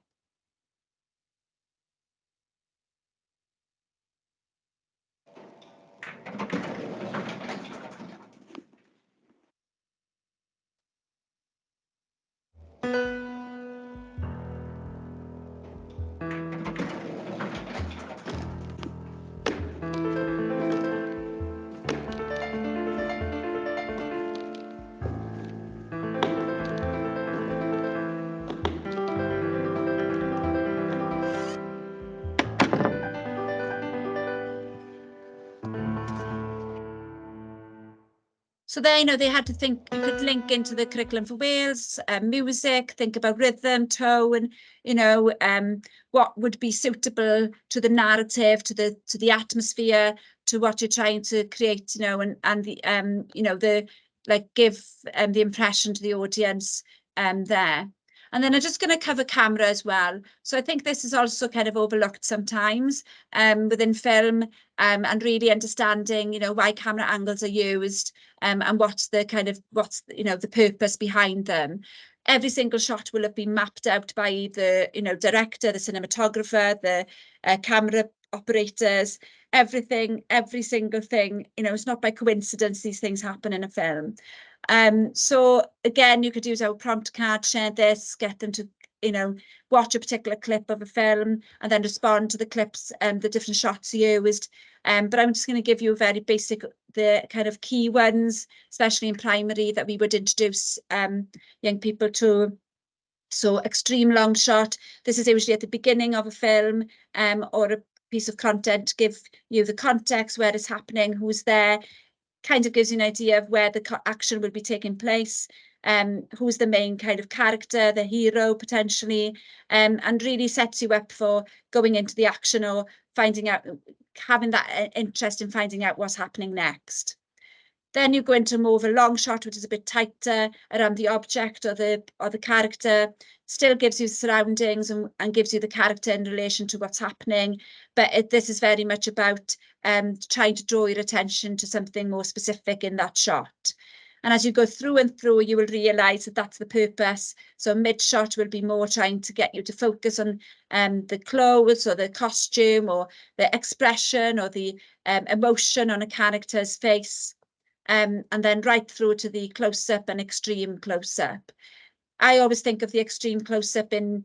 So there, you know, they had to think, you could link into the curriculum for Wales, music, think about rhythm, tone, you know, what would be suitable to the narrative, to the atmosphere, to what you're trying to create, you know, and the, you know, the, like, give the impression to the audience there. And then I'm just going to cover camera as well. So I think this is also kind of overlooked sometimes within film and really understanding, you know, why camera angles are used and what's the kind of, you know, the purpose behind them. Every single shot will have been mapped out by the, you know, director, the cinematographer, the camera operators, everything, every single thing, you know, it's not by coincidence these things happen in a film. So again, you could use our prompt card, share this, get them to, you know, watch a particular clip of a film and then respond to the clips and the different shots used. But I'm just going to give you a very basic, the kind of key ones, especially in primary, that we would introduce young people to So extreme long shot, this is usually at the beginning of a film or a piece of content to give you the context, where it's happening, who's there, kind of gives you an idea of where the action will be taking place, who's the main kind of character, the hero potentially, and really sets you up for going into the action or finding out, having that interest in finding out what's happening next. Then you go into more of a long shot, which is a bit tighter around the object or the character. Still gives you surroundings and gives you the character in relation to what's happening. But this is very much about trying to draw your attention to something more specific in that shot. And as you go through and through, you will realise that that's the purpose. So mid-shot will be more trying to get you to focus on the clothes or the costume or the expression or the emotion on a character's face. And then right through to the close-up and extreme close-up. I always think of the extreme close-up in,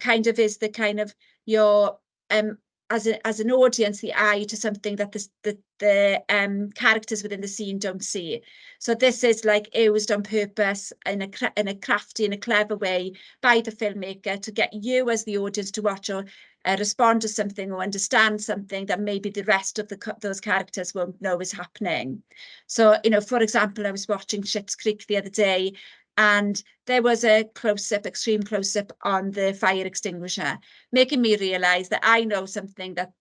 kind of is the kind of your, as an audience, the eye to something that the characters within the scene don't see. So this is like used on purpose in a crafty and a clever way by the filmmaker to get you as the audience to watch or respond to something or understand something that maybe the rest of those characters won't know is happening. So, for example, I was watching Schitt's Creek the other day, and there was a close-up, extreme close-up on the fire extinguisher, making me realise that I know something that,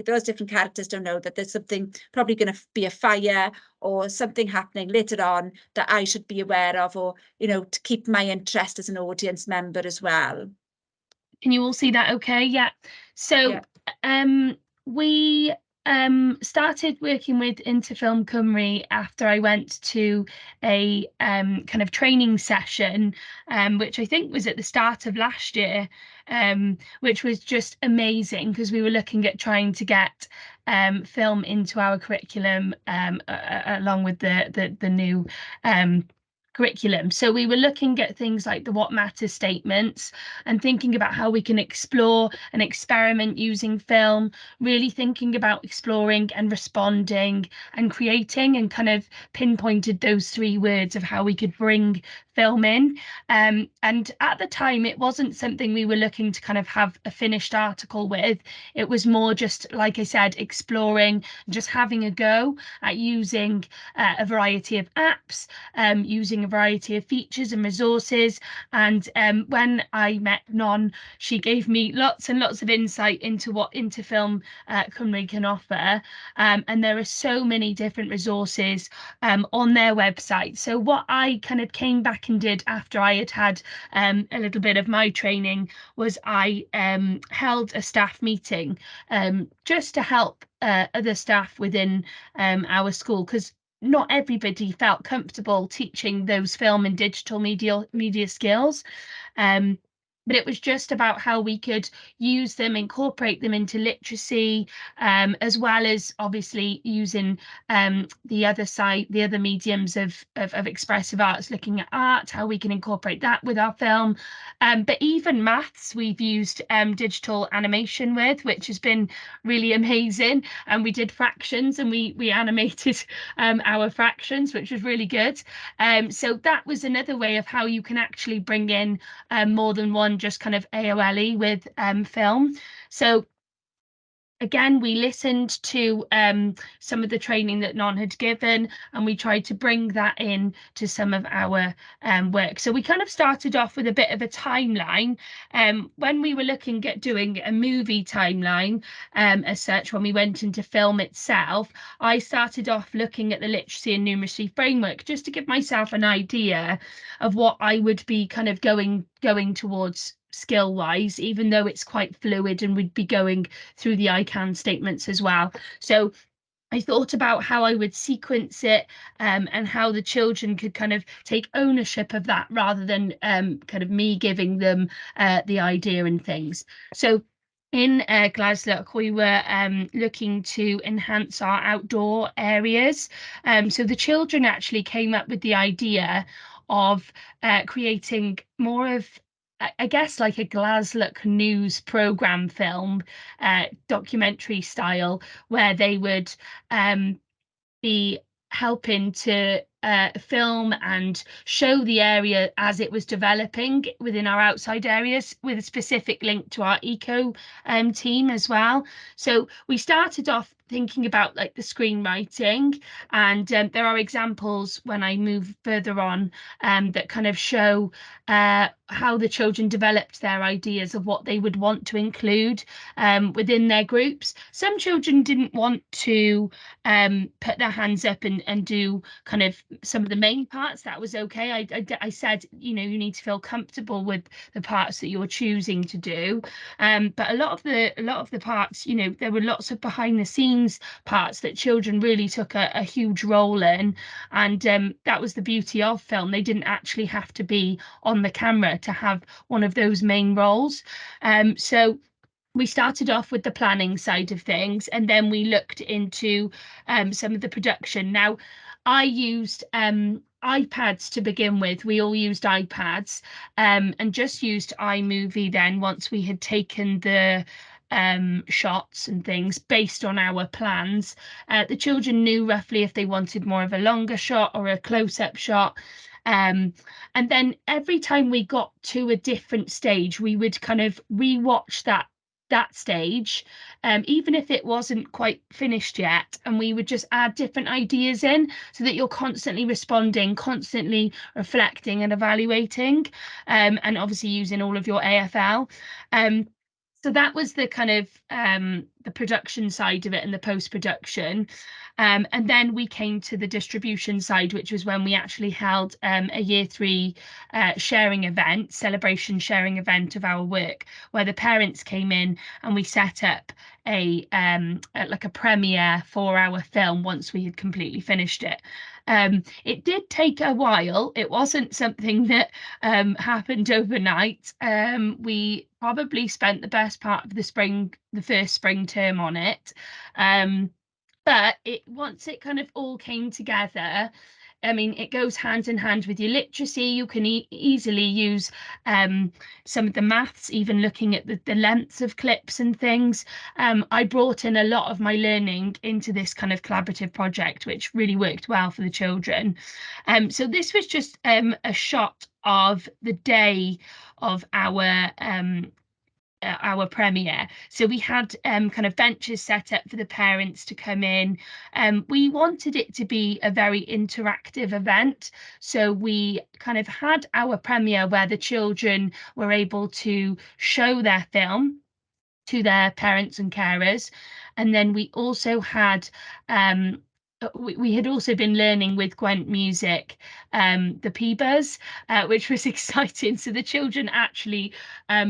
those different characters don't know, that there's something probably going to be a fire or something happening later on that I should be aware of, or, to keep my interest as an audience member as well. Can you all see that okay? Yeah. So we started working with Interfilm Cymru after I went to a kind of training session, which I think was at the start of last year, which was just amazing because we were looking at trying to get film into our curriculum along with the new curriculum. So we were looking at things like the What Matters statements and thinking about how we can explore and experiment using film, really thinking about exploring and responding and creating, and kind of pinpointed those 3 words of how we could bring film in. And at the time, it wasn't something we were looking to kind of have a finished article with. It was more just, like I said, exploring, just having a go at using a variety of apps, using a variety of features and resources. And when I met Non, she gave me lots and lots of insight into what Interfilm Cymru can offer. And there are so many different resources on their website. So what I kind of came back and did after I had a little bit of my training was I held a staff meeting just to help other staff within our school, because not everybody felt comfortable teaching those film and digital media skills. But it was just about how we could use them, incorporate them into literacy, as well as obviously using the other side, the other mediums of expressive arts, looking at art, how we can incorporate that with our film. But even maths, we've used digital animation with, which has been really amazing. And we did fractions, and we animated our fractions, which was really good. So that was another way of how you can actually bring in more than one just kind of AOLE with film. So again, we listened to some of the training that Non had given, and we tried to bring that in to some of our work. So we kind of started off with a bit of a timeline. When we were looking at doing a movie timeline as such, when we went into film itself, I started off looking at the literacy and numeracy framework just to give myself an idea of what I would be kind of going towards skill wise, even though it's quite fluid, and we'd be going through the I can statements as well. So I thought about how I would sequence it, and how the children could kind of take ownership of that rather than kind of me giving them the idea and things. So in Glasllwch, we were looking to enhance our outdoor areas. So the children actually came up with the idea of creating more of, I guess, like a Glasllwch news programme film, documentary style, where they would be helping to film and show the area as it was developing within our outside areas, with a specific link to our eco team as well. So we started off thinking about like the screenwriting, and there are examples when I move further on that kind of show how the children developed their ideas of what they would want to include within their groups. Some children didn't want to put their hands up and do kind of some of the main parts. That was okay. I said, you know, you need to feel comfortable with the parts that you're choosing to do. But a lot of the parts, you know, there were lots of behind the scenes parts that children really took a huge role in, and that was the beauty of film. They didn't actually have to be on the camera to have one of those main roles. So we started off with the planning side of things, and then we looked into some of the production. Now, I used iPads to begin with. We all used iPads, and just used iMovie then once we had taken the shots and things based on our plans. The children knew roughly if they wanted more of a longer shot or a close-up shot. And then every time we got to a different stage, we would kind of rewatch that stage, even if it wasn't quite finished yet, and we would just add different ideas in, so that you're constantly responding, constantly reflecting and evaluating, and obviously using all of your AFL. So that was the kind of the production side of it and the post-production. And then we came to the distribution side, which was when we actually held a year 3 sharing event, celebration sharing event of our work, where the parents came in and we set up like a premiere for our film once we had completely finished it. It did take a while. It wasn't something that happened overnight. We probably spent the best part of the first spring term on it. But once it kind of all came together, I mean, it goes hand in hand with your literacy. You can easily use some of the maths, even looking at the lengths of clips and things. I brought in a lot of my learning into this kind of collaborative project, which really worked well for the children. So this was just a shot of the day of our premiere. So we had kind of benches set up for the parents to come in. We wanted it to be a very interactive event. So we kind of had our premiere where the children were able to show their film to their parents and carers. And then we also had we had also been learning with Gwent Music the P-Buzz, which was exciting. So the children actually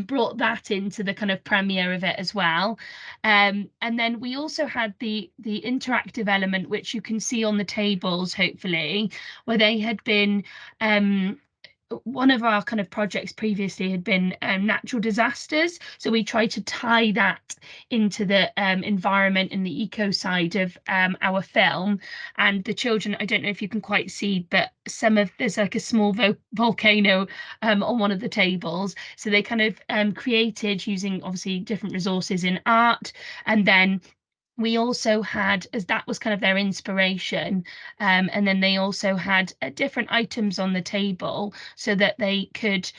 brought that into the kind of premiere of it as well. And then we also had the interactive element, which you can see on the tables, hopefully, where they had been one of our kind of projects previously had been natural disasters. So we tried to tie that into the environment and the eco side of our film. And the children, I don't know if you can quite see, but there's like a small volcano on one of the tables. So they kind of created using obviously different resources in art, and then we also had, as that was kind of their inspiration, and then they also had different items on the table so that they could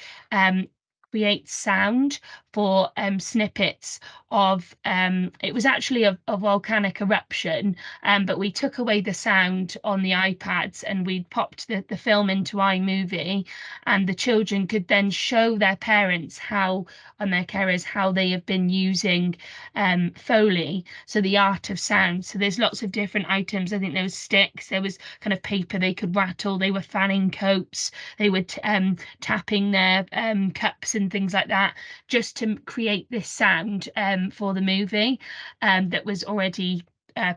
create sound for snippets of it was actually a volcanic eruption, but we took away the sound on the iPads and we popped the film into iMovie, and the children could then show their parents and their carers how they have been using Foley, so the art of sound. So there's lots of different items. I think there was sticks, there was kind of paper they could rattle, they were fanning coats, they were tapping their cups and things like that, just to create this sound for the movie that was already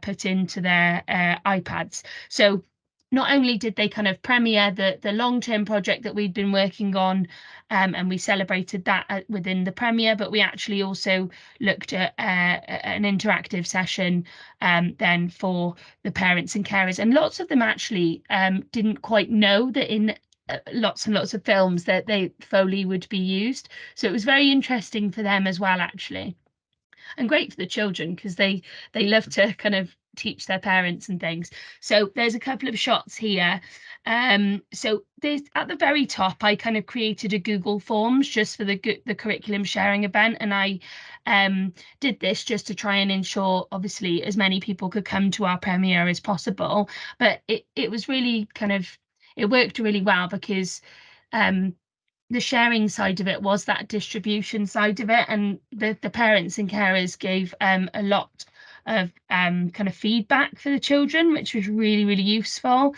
put into their iPads. So not only did they kind of premiere the long-term project that we'd been working on, and we celebrated that within the premiere, but we actually also looked at an interactive session then for the parents and carers. And lots of them actually didn't quite know that in lots and lots of films that Foley would be used. So it was very interesting for them as well, actually. And great for the children, because they love to kind of teach their parents and things. So there's a couple of shots here. So there's at the very top, I kind of created a Google Forms just for the curriculum sharing event, and I did this just to try and ensure, obviously, as many people could come to our premiere as possible. But it was really kind of, it worked really well because the sharing side of it was that distribution side of it, and the parents and carers gave a lot of kind of feedback for the children, which was really, really useful.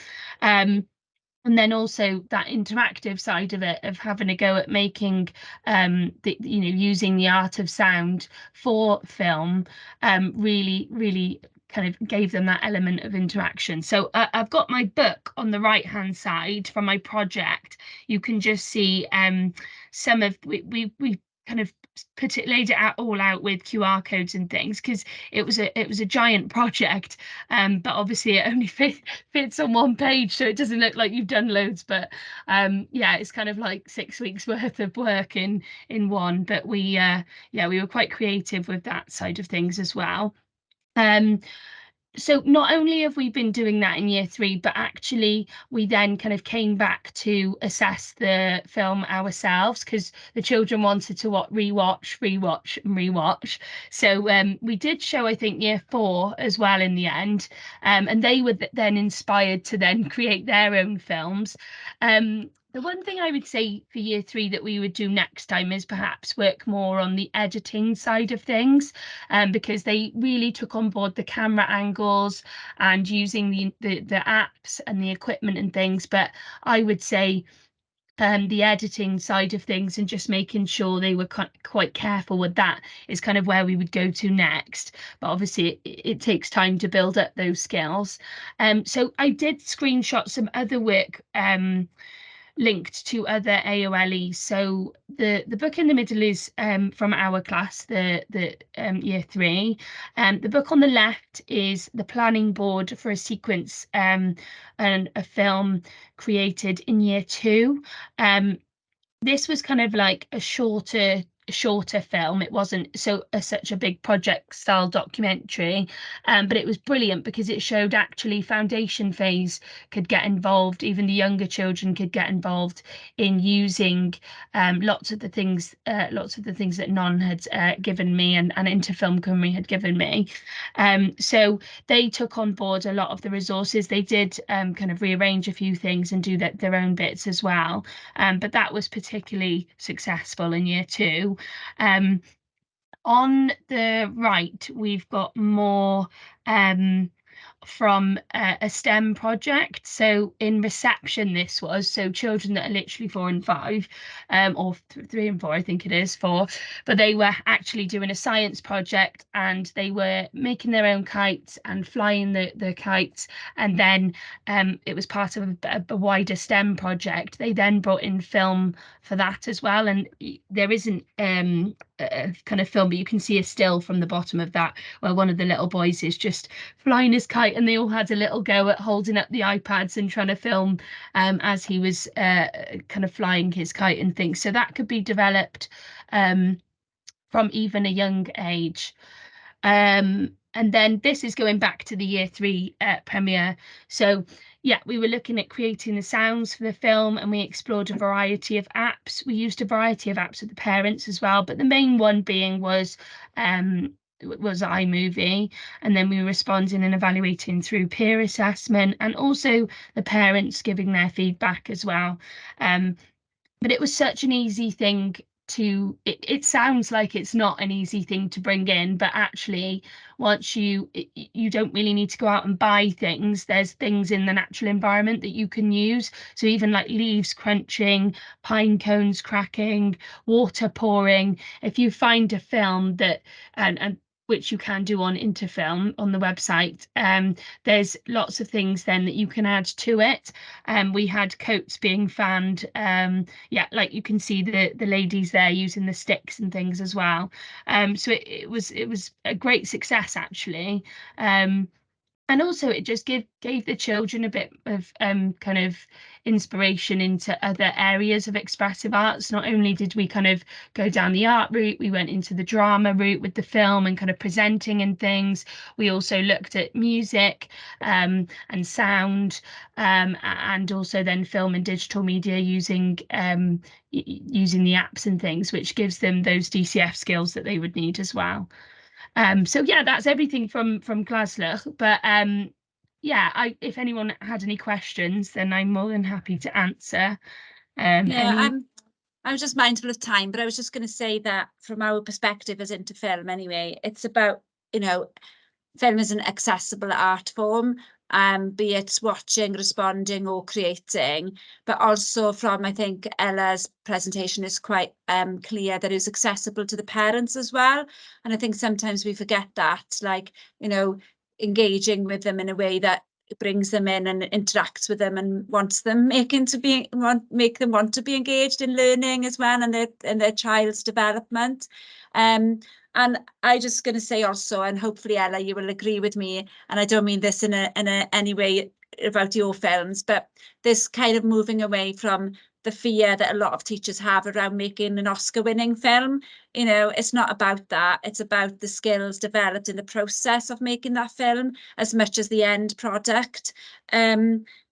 And then also that interactive side of it, of having a go at making using the art of sound for film, really, really kind of gave them that element of interaction. So I've got my book on the right hand side from my project. You can just see some of we kind of laid it all out with QR codes and things, because it was a giant project, but obviously it only fits on one page, so it doesn't look like you've done loads. But yeah, it's kind of like 6 weeks worth of work in one. But we were quite creative with that side of things as well. So not only have we been doing that in year 3, but actually we then kind of came back to assess the film ourselves, because the children wanted to rewatch and rewatch. So we did show, I think, year 4 as well in the end, and they were then inspired to then create their own films. The one thing I would say for year 3 that we would do next time is perhaps work more on the editing side of things, because they really took on board the camera angles and using the apps and the equipment and things. But I would say the editing side of things and just making sure they were quite careful with that is kind of where we would go to next. But obviously it takes time to build up those skills. So I did screenshot some other work linked to other AOLEs. So the book in the middle is from our class, the year 3. The book on the left is the planning board for a sequence and a film created in year 2. This was kind of like a shorter film. It wasn't such a big project style documentary, but it was brilliant because it showed actually foundation phase could get involved, even the younger children could get involved in using lots of the things that Non had given me, and Interfilm Cymru had given me. So they took on board a lot of the resources. They did kind of rearrange a few things and do their own bits as well, but that was particularly successful in year 2. On the right, we've got more from a STEM project. So in reception, this was so children that are literally 4 and 5, or 3 and 4, I think it is 4, but they were actually doing a science project, and they were making their own kites and flying the kites. And then it was part of a wider STEM project. They then brought in film for that as well, and there isn't a kind of film, but you can see a still from the bottom of that where one of the little boys is just flying his kite, and they all had a little go at holding up the iPads and trying to film as he was kind of flying his kite and things. So that could be developed from even a young age. And then this is going back to the year 3 premiere. So yeah, we were looking at creating the sounds for the film, and we explored a variety of apps. We used a variety of apps with the parents as well, but the main one being was iMovie, and then we were responding and evaluating through peer assessment, and also the parents giving their feedback as well. But it was such an easy thing it sounds like it's not an easy thing to bring in, but actually once you don't really need to go out and buy things. There's things in the natural environment that you can use, so even like leaves crunching, pine cones cracking, water pouring. If you find a film that and which you can do on Interfilm on the website, there's lots of things then that you can add to it. We had coats being fanned, yeah, like you can see the ladies there using the sticks and things as well. So it was a great success actually. And also it just gave the children a bit of kind of inspiration into other areas of expressive arts. Not only did we kind of go down the art route, we went into the drama route with the film and kind of presenting and things. We also looked at music and sound, and also then film and digital media using using the apps and things, which gives them those DCF skills that they would need as well. So yeah, that's everything from Glasllwch. But yeah, if anyone had any questions, then I'm more than happy to answer. Yeah, I'm just mindful of time, but I was just going to say that from our perspective as into film anyway, it's about, you know, film is an accessible art form, be it watching, responding or creating, but also from, I think Ella's presentation is quite clear that it's accessible to the parents as well. And I think sometimes we forget that, like, you know, engaging with them in a way that brings them in and interacts with them and wants them make them want to be engaged in learning as well and their child's development. And I just going to say also, and hopefully Ella, you will agree with me, and I don't mean this in any way about your films, but this kind of moving away from the fear that a lot of teachers have around making an Oscar-winning film. You know, it's not about that. It's about the skills developed in the process of making that film as much as the end product.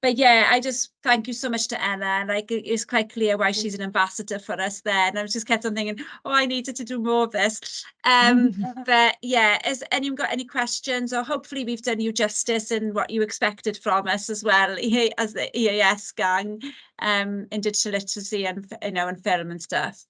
But yeah, I just thank you so much to Ella. Like, it's quite clear why she's an ambassador for us there. And I just kept on thinking, oh, I needed to do more of this. But yeah, has anyone got any questions? Or hopefully we've done you justice in what you expected from us as well, as the EAS gang, in digital literacy and, you know, and film and stuff.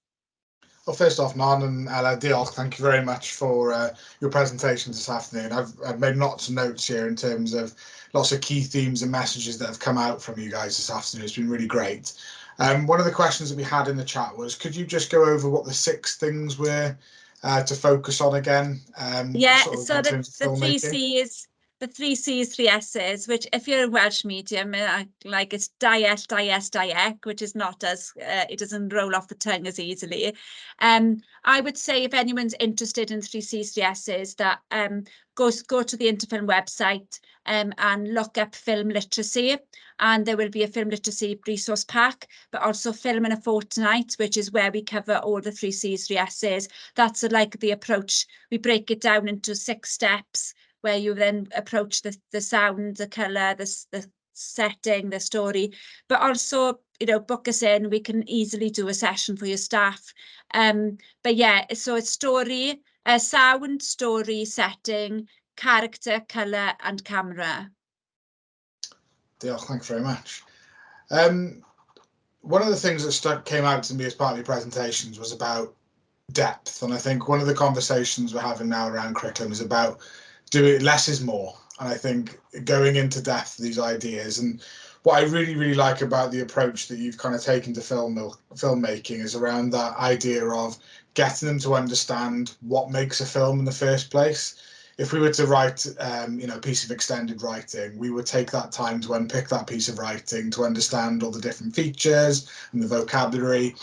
Well, first off, Nan and Ella, diolch, thank you very much for your presentations this afternoon. I've made lots of notes here in terms of lots of key themes and messages that have come out from you guys this afternoon. It's been really great. One of the questions that we had in the chat was, could you just go over what the 6 things were to focus on again? Yeah, sort of so in terms of the 3 filmmaking? C's, the 3 C's, 3 S's, which if you're a Welsh medium, like it's diet, which is not as, it doesn't roll off the tongue as easily. I would say if anyone's interested in 3 C's, 3 S's, that go to the Interfilm website and look up film literacy, and there will be a film literacy resource pack, but also Film in a Fortnight, which is where we cover all the 3 C's, 3 S's. That's like the approach. We break it down into 6 steps where you then approach the sound, the colour, the setting, the story, but also, you know, book us in. We can easily do a session for your staff. But yeah, so it's story, sound, story, setting, character, colour and camera. Diolch, thanks very much. One of the things that came out to me as part of your presentations was about depth, and I think one of the conversations we're having now around curriculum is about doing less is more, and I think going into depth these ideas. And what I really like about the approach that you've kind of taken to filmmaking is around that idea of getting them to understand what makes a film in the first place. If we were to write you know, a piece of extended writing, we would take that time to unpick that piece of writing, to understand all the different features and the vocabulary.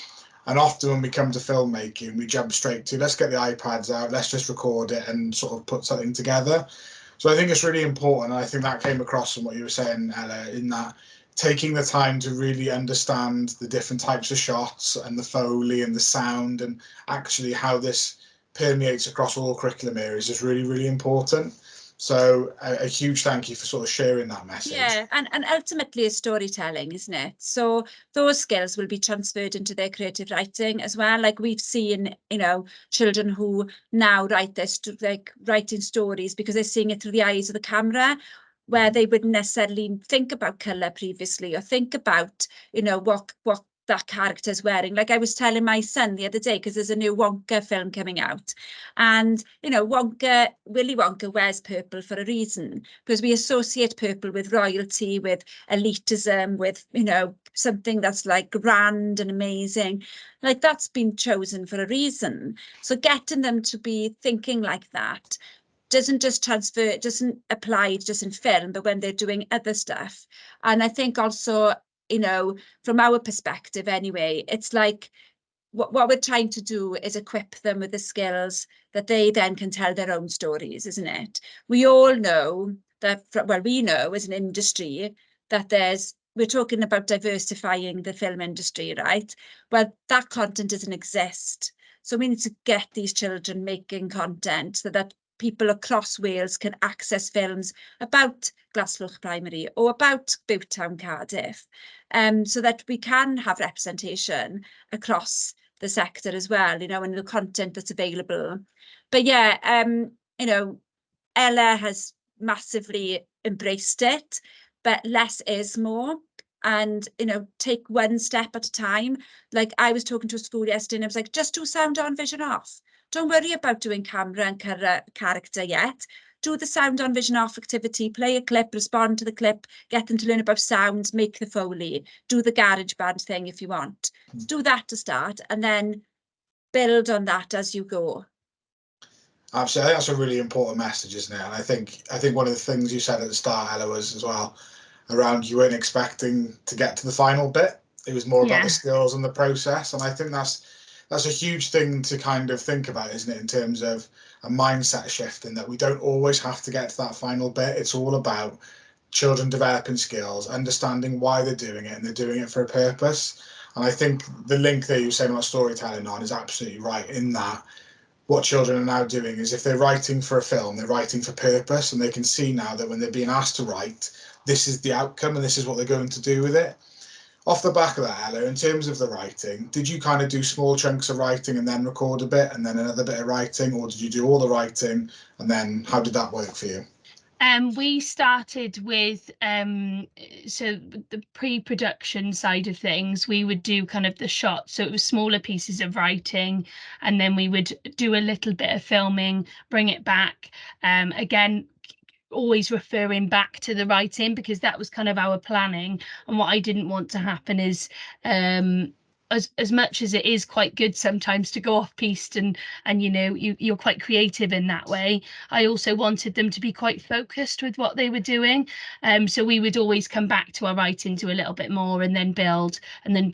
And often when we come to filmmaking, we jump straight to, let's get the iPads out, let's just record it and sort of put something together. So I think it's really important, and I think that came across from what you were saying, Ella, in that taking the time to really understand the different types of shots and the Foley and the sound and actually how this permeates across all curriculum areas is really important. So a huge thank you for sort of sharing that message. Yeah, and ultimately it's storytelling, isn't it? So those skills will be transferred into their creative writing as well. Like we've seen, you know, children who now write this, like writing stories because they're seeing it through the eyes of the camera, where they wouldn't necessarily think about colour previously or think about, you know, what that character's wearing. Like I was telling my son the other day, because there's a new Wonka film coming out, and you know, Willy Wonka wears purple for a reason, because we associate purple with royalty, with elitism, with, you know, something that's like grand and amazing. Like that's been chosen for a reason. So getting them to be thinking like that doesn't just transfer, it doesn't apply just in film, but when they're doing other stuff. And I think also, you know, from our perspective anyway, it's like what we're trying to do is equip them with the skills that they then can tell their own stories, isn't it? We all know that, well, we know as an industry that we're talking about diversifying the film industry, right? Well, that content doesn't exist. So we need to get these children making content so that people across Wales can access films about Glasllwch Primary or about Bowtown Cardiff, so that we can have representation across the sector as well, you know, and the content that's available. But yeah, you know, Ella has massively embraced it, but less is more. And, you know, take one step at a time. Like I was talking to a school yesterday and I was like, just do sound on, vision off. Don't worry about doing camera and character yet. Do the sound on, vision off activity, play a clip, respond to the clip, get them to learn about sounds, make the Foley, do the garage band thing if you want. Do that to start and then build on that as you go. Absolutely, I think that's a really important message, isn't it? And I think one of the things you said at the start, Ella, was as well around you weren't expecting to get to the final bit. It was more about the skills and the process, and I think that's a huge thing to kind of think about, isn't it, in terms of a mindset shift, in that we don't always have to get to that final bit. It's all about children developing skills, understanding why they're doing it, and they're doing it for a purpose. And I think the link that you were saying about storytelling on is absolutely right, in that what children are now doing is, if they're writing for a film, they're writing for purpose, and they can see now that when they're being asked to write, this is the outcome and this is what they're going to do with it. Off the back of that, Ella, in terms of the writing, did you kind of do small chunks of writing and then record a bit and then another bit of writing, or did you do all the writing, and then how did that work for you? We started with so the pre-production side of things. We would do kind of the shots, so it was smaller pieces of writing, and then we would do a little bit of filming, bring it back. Again, always referring back to the writing, because that was kind of our planning. And what I didn't want to happen is as much as it is quite good sometimes to go off piste and you know, you're quite creative in that way, I also wanted them to be quite focused with what they were doing. So we would always come back to our writing, do a little bit more, and then build, and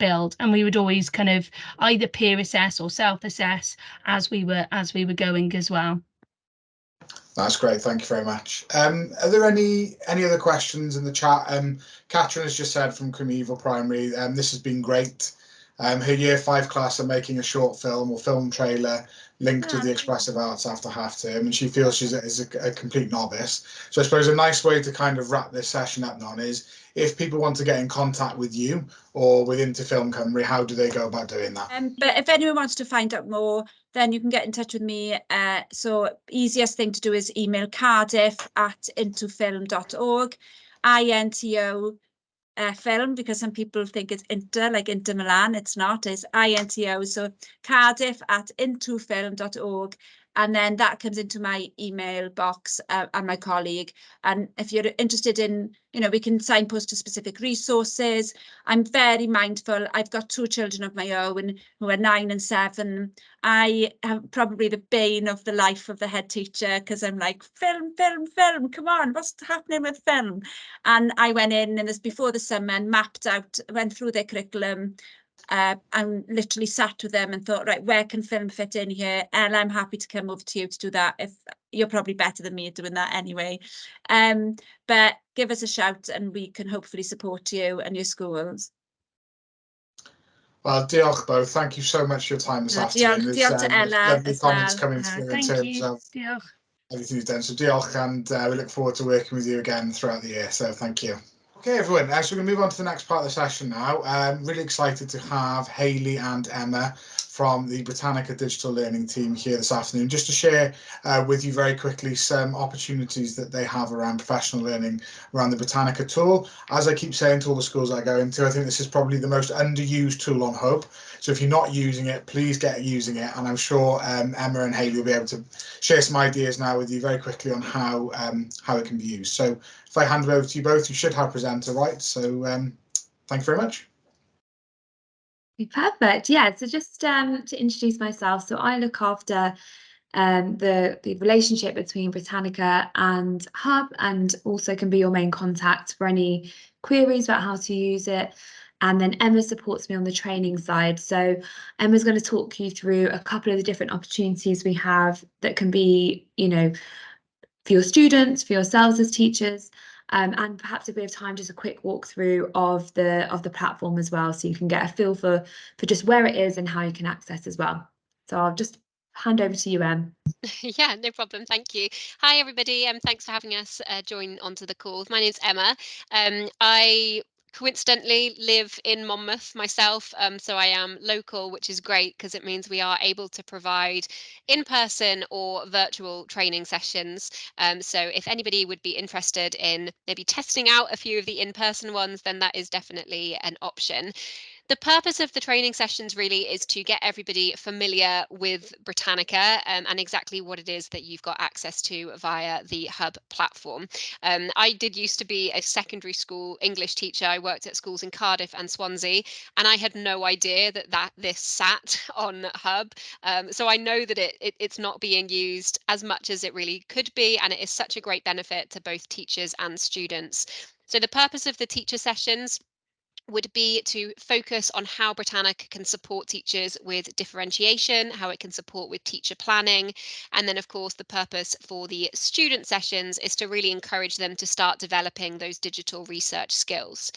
we would always kind of either peer assess or self-assess as we were going as well. That's great, thank you very much. Are there any other questions in the chat? Catherine has just said from Cymru Primary, this has been great. Her year 5 class are making a short film or film trailer linked with the expressive arts after half term, and she feels she's a complete novice. So I suppose a nice way to kind of wrap this session up, Non, is if people want to get in contact with you or with Interfilm Cymru, how do they go about doing that? But if anyone wants to find out more, then you can get in touch with me. So easiest thing to do is email cardiff@intofilm.org, INTO film, because some people think it's Inter, like Inter Milan. It's not, it's INTO. So cardiff@intofilm.org. And then that comes into my email box and my colleague. And if you're interested in, you know, we can signpost to specific resources. I'm very mindful. I've got 2 children of my own who are 9 and 7. I am probably the bane of the life of the head teacher, because I'm like, film, come on, what's happening with film? And I went in, and this before the summer, and mapped out, went through their curriculum, and literally sat with them and thought, right, where can film fit in here? And I'm happy to come over to you to do that, if you're probably better than me at doing that anyway. But give us a shout and we can hopefully support you and your schools. Well, diolch both. Thank you so much for your time this afternoon. Diolch to Ella lovely as comments well. coming through in terms of Diolch. everything you've done. So diolch, and we look forward to working with you again throughout the year. So thank you. Okay, everyone, so we're going to move on to the next part of the session now. Really excited to have Hayley and Emma from the Britannica Digital Learning team here this afternoon, just to share with you very quickly some opportunities that they have around professional learning around the Britannica tool. As I keep saying to all the schools I go into, I think this is probably the most underused tool on Hub. So if you're not using it, please get using it. And I'm sure Emma and Hayley will be able to share some ideas now with you very quickly on how it can be used. So if I hand it over to you both, you should have a presenter, right? So thank you very much. Perfect. Yeah, so just to introduce myself, so I look after the relationship between Britannica and Hub, and also can be your main contact for any queries about how to use it. And then Emma supports me on the training side. So Emma's going to talk you through a couple of the different opportunities we have that can be, you know, your students, for yourselves as teachers, and perhaps if we have time, just a quick walkthrough of the platform as well, so you can get a feel for just where it is and how you can access as well. So I'll just hand over to you, Em. Yeah, no problem. Thank you. Hi, everybody. Thanks for having us join onto the call. My name's Emma. I coincidentally live in Monmouth myself, so I am local, which is great because it means we are able to provide in-person or virtual training sessions. So if anybody would be interested in maybe testing out a few of the in-person ones, then that is definitely an option. The purpose of the training sessions really is to get everybody familiar with Britannica and exactly what it is that you've got access to via the Hub platform. I did used to be a secondary school English teacher. I worked at schools in Cardiff and Swansea, and I had no idea that this sat on Hub. So I know that it's not being used as much as it really could be, and it is such a great benefit to both teachers and students. So the purpose of the teacher sessions would be to focus on how Britannica can support teachers with differentiation, how it can support with teacher planning. And then, of course, the purpose for the student sessions is to really encourage them to start developing those digital research skills.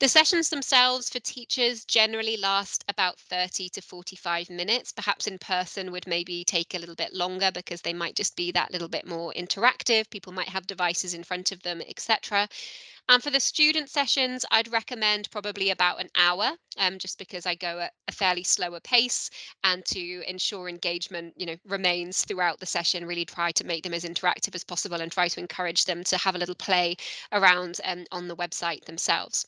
The sessions themselves for teachers generally last about 30 to 45 minutes. Perhaps in person would maybe take a little bit longer because they might just be that little bit more interactive. People might have devices in front of them, etc. And for the student sessions, I'd recommend probably about an hour, just because I go at a fairly slower pace, and to ensure engagement, remains throughout the session, really try to make them as interactive as possible and try to encourage them to have a little play around on the website themselves.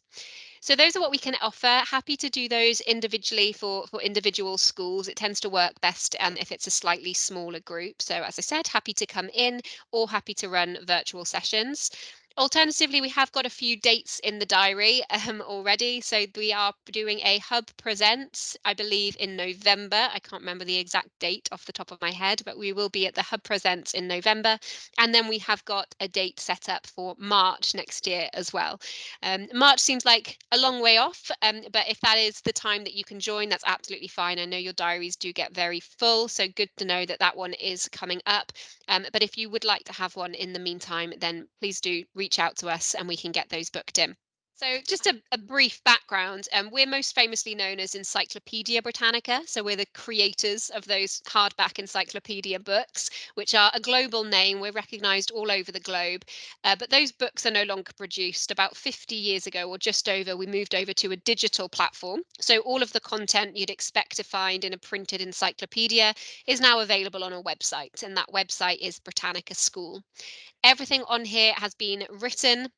So those are what we can offer. Happy to do those individually for individual schools. It tends to work best if it's a slightly smaller group. So as I said, happy to come in or happy to run virtual sessions. Alternatively, we have got a few dates in the diary already. So we are doing a Hub Presents, I believe, in November. I can't remember the exact date off the top of my head, but we will be at the Hub Presents in November. And then we have got a date set up for March next year as well. March seems like a long way off, but if that is the time that you can join, that's absolutely fine. I know your diaries do get very full, so good to know that that one is coming up. But if you would like to have one in the meantime, then please do reach out to us and we can get those booked in. So just a brief background, we're most famously known as Encyclopedia Britannica. So we're the creators of those hardback encyclopedia books, which are a global name. We're recognised all over the globe, but those books are no longer produced. About 50 years ago or just over, we moved over to a digital platform. So all of the content you'd expect to find in a printed encyclopedia is now available on a website, and that website is Britannica School. Everything on here has been written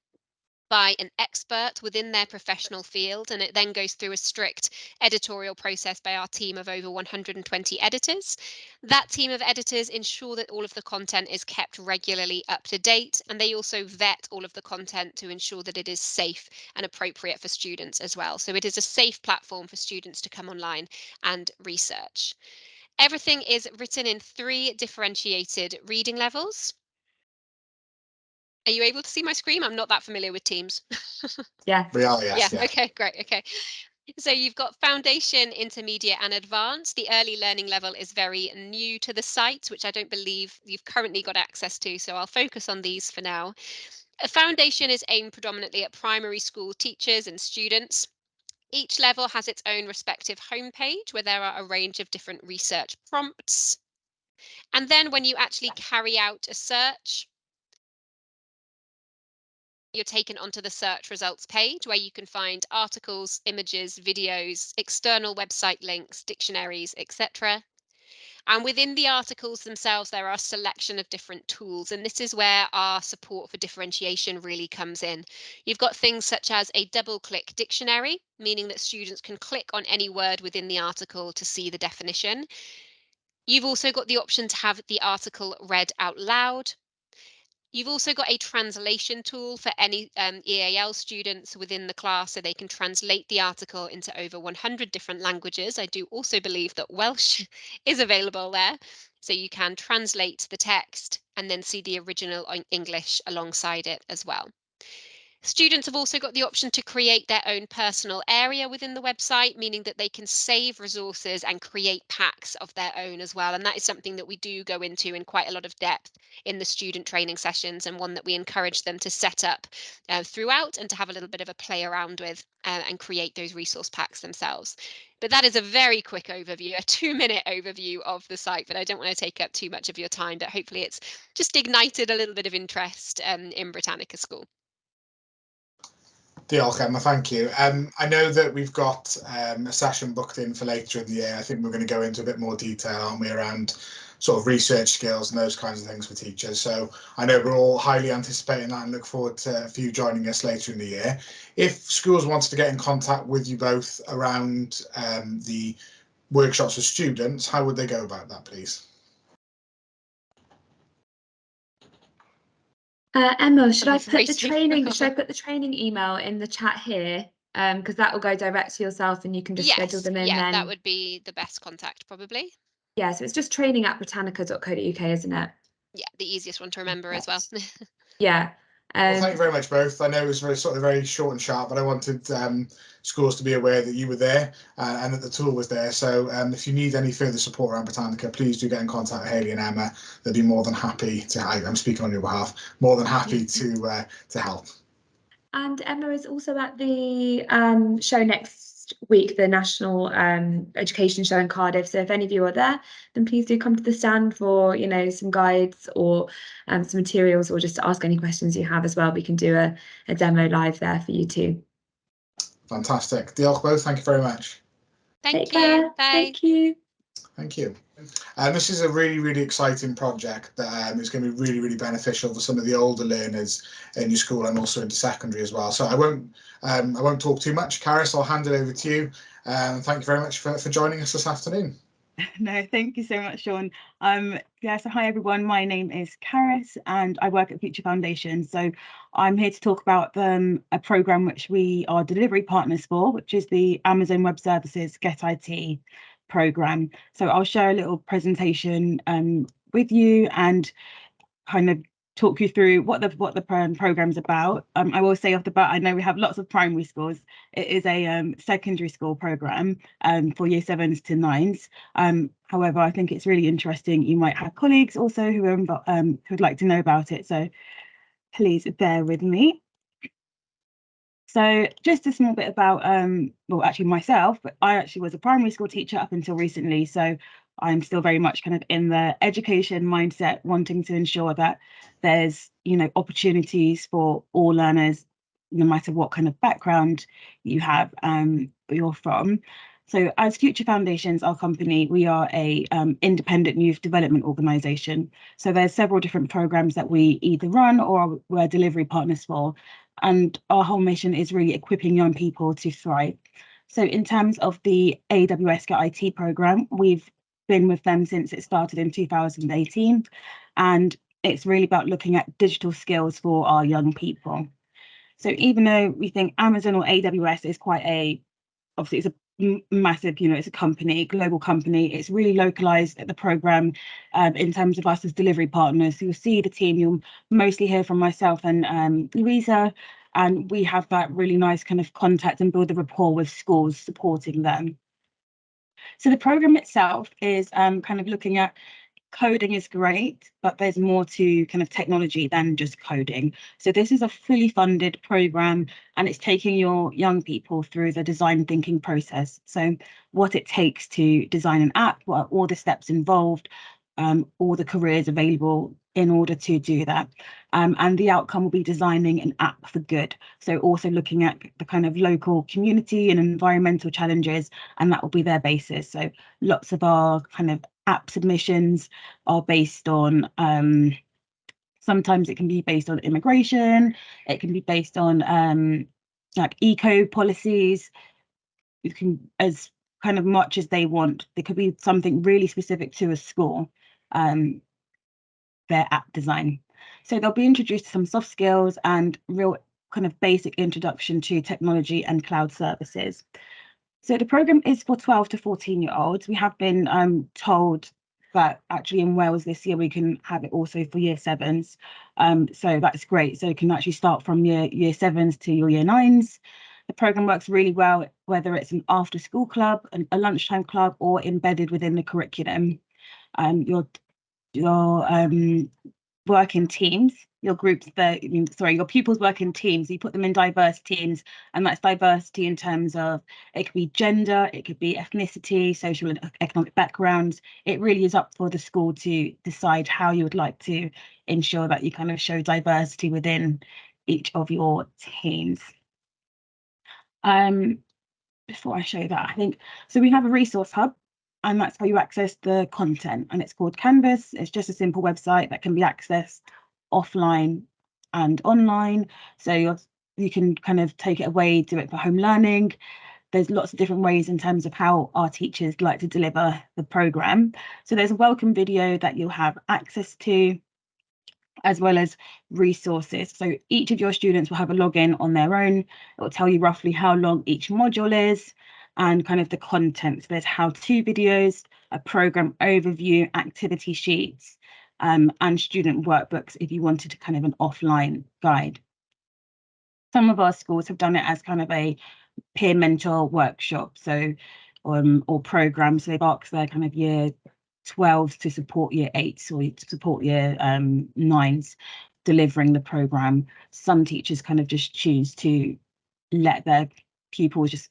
by an expert within their professional field, and it then goes through a strict editorial process by our team of over 120 editors. That team of editors ensure that all of the content is kept regularly up to date, and they also vet all of the content to ensure that it is safe and appropriate for students as well. So it is a safe platform for students to come online and research. Everything is written in 3 differentiated reading levels. Are you able to see my screen? I'm not that familiar with Teams. Yeah. We are, yes. Yeah, okay, great, okay. So you've got foundation, intermediate and advanced. The early learning level is very new to the site, which I don't believe you've currently got access to, so I'll focus on these for now. A foundation is aimed predominantly at primary school teachers and students. Each level has its own respective homepage where there are a range of different research prompts. And then when you actually carry out a search, you're taken onto the search results page where you can find articles, images, videos, external website links, dictionaries, etc. And within the articles themselves, there are a selection of different tools, and this is where our support for differentiation really comes in. You've got things such as a double-click dictionary, meaning that students can click on any word within the article to see the definition. You've also got the option to have the article read out loud. You've also got a translation tool for any EAL students within the class, so they can translate the article into over 100 different languages. I do also believe that Welsh is available there, so you can translate the text and then see the original English alongside it as well. Students have also got the option to create their own personal area within the website, meaning that they can save resources and create packs of their own as well. And that is something that we do go into in quite a lot of depth in the student training sessions, and one that we encourage them to set up throughout and to have a little bit of a play around with and create those resource packs themselves. But that is a very quick overview, a 2-minute overview of the site, but I don't want to take up too much of your time, but hopefully it's just ignited a little bit of interest in Britannica School. Diolch, Emma, thank you. I know that we've got a session booked in for later in the year. I think we're going to go into a bit more detail, aren't we, around sort of research skills and those kinds of things for teachers. So I know we're all highly anticipating that and look forward to you joining us later in the year. If schools wanted to get in contact with you both around the workshops for students, how would they go about that, please? Emma, should I put the training email in the chat here? Because that will go direct to yourself and you can just schedule them in. Yeah, then. that would be the best contact probably. Yeah, so it's just training@britannica.co.uk, isn't it? Yeah, the easiest one to remember as well. Yeah. Well, thank you very much, both. I know it was very short and sharp, but I wanted schools to be aware that you were there and that the tool was there. So if you need any further support around Britannica, please do get in contact with Hayley and Emma. They'll be more than happy to. I'm speaking on your behalf. More than happy to help. And Emma is also at the show next week, the National Education Show in Cardiff. So if any of you are there, then please do come to the stand for, you know, some guides or some materials, or just to ask any questions you have as well. We can do a demo live there for you too. Fantastic. Diolch both. Thank you very much. Thank you. Bye. Thank you. Thank you. This is a really exciting project that is going to be really beneficial for some of the older learners in your school and also into secondary as well. So I won't talk too much. Caris, I'll hand it over to you. Thank you very much for joining us this afternoon. No, thank you so much, Sean. Yeah, so hi everyone, my name is Caris and I work at Future Foundation. So I'm here to talk about a programme which we are delivery partners for, which is the Amazon Web Services GetIT programme. So I'll share a little presentation with you and kind of talk you through what the program's about. I will say off the bat, I know we have lots of primary schools. It is a secondary school program for year 7s to 9s. However, I think it's really interesting. You might have colleagues also who would like to know about it. So please bear with me. So just a small bit about, well, actually myself, but I actually was a primary school teacher up until recently. So I'm still very much kind of in the education mindset, wanting to ensure that there's, you know, opportunities for all learners, no matter what kind of background you have, you're from. So as Future Foundations, our company, we are a independent youth development organisation. So there's several different programmes that we either run or we're delivery partners for. And our whole mission is really equipping young people to thrive. So in terms of the AWS GetIT programme, we've been with them since it started in 2018. And it's really about looking at digital skills for our young people. So even though we think Amazon or AWS is quite obviously it's a massive, you know, it's a company, global company, it's really localized at the program in terms of us as delivery partners. So you'll see the team, you'll mostly hear from myself and Louisa, and we have that really nice kind of contact and build the rapport with schools supporting them. So the program itself is kind of looking at coding is great, but there's more to kind of technology than just coding. So this is a fully funded program and it's taking your young people through the design thinking process. So what it takes to design an app, what are all the steps involved, all the careers available in order to do that. And the outcome will be designing an app for good. So also looking at the kind of local community and environmental challenges, and that will be their basis. So lots of our kind of app submissions are based on, sometimes it can be based on immigration, it can be based on like eco policies. You can, as kind of much as they want, there could be something really specific to a school, their app design. So they'll be introduced to some soft skills and real kind of basic introduction to technology and cloud services. So the program is for 12 to 14-year-olds. We have been told but actually in Wales this year we can have it also for year 7s. So that's great. So you can actually start from year 7s to your year 9s. The programme works really well, whether it's an after school club, a lunchtime club, or embedded within the curriculum. Your work in teams, your pupils work in teams. You put them in diverse teams, and that's diversity in terms of, it could be gender, it could be ethnicity, social and economic backgrounds. It really is up for the school to decide how you would like to ensure that you kind of show diversity within each of your teams. Before I show that, I think, so we have a resource hub, and that's how you access the content, and it's called Canvas. It's just a simple website that can be accessed offline and online. So you can kind of take it away, do it for home learning. There's lots of different ways in terms of how our teachers like to deliver the programme. So there's a welcome video that you'll have access to, as well as resources. So each of your students will have a login on their own. It will tell you roughly how long each module is and kind of the content. So there's how-to videos, a programme overview, activity sheets, and student workbooks if you wanted kind of an offline guide. Some of our schools have done it as kind of a peer mentor workshop, so or programme. So they've asked their kind of year 12s to support year 8s or to support year 9s delivering the programme. Some teachers kind of just choose to let their pupils just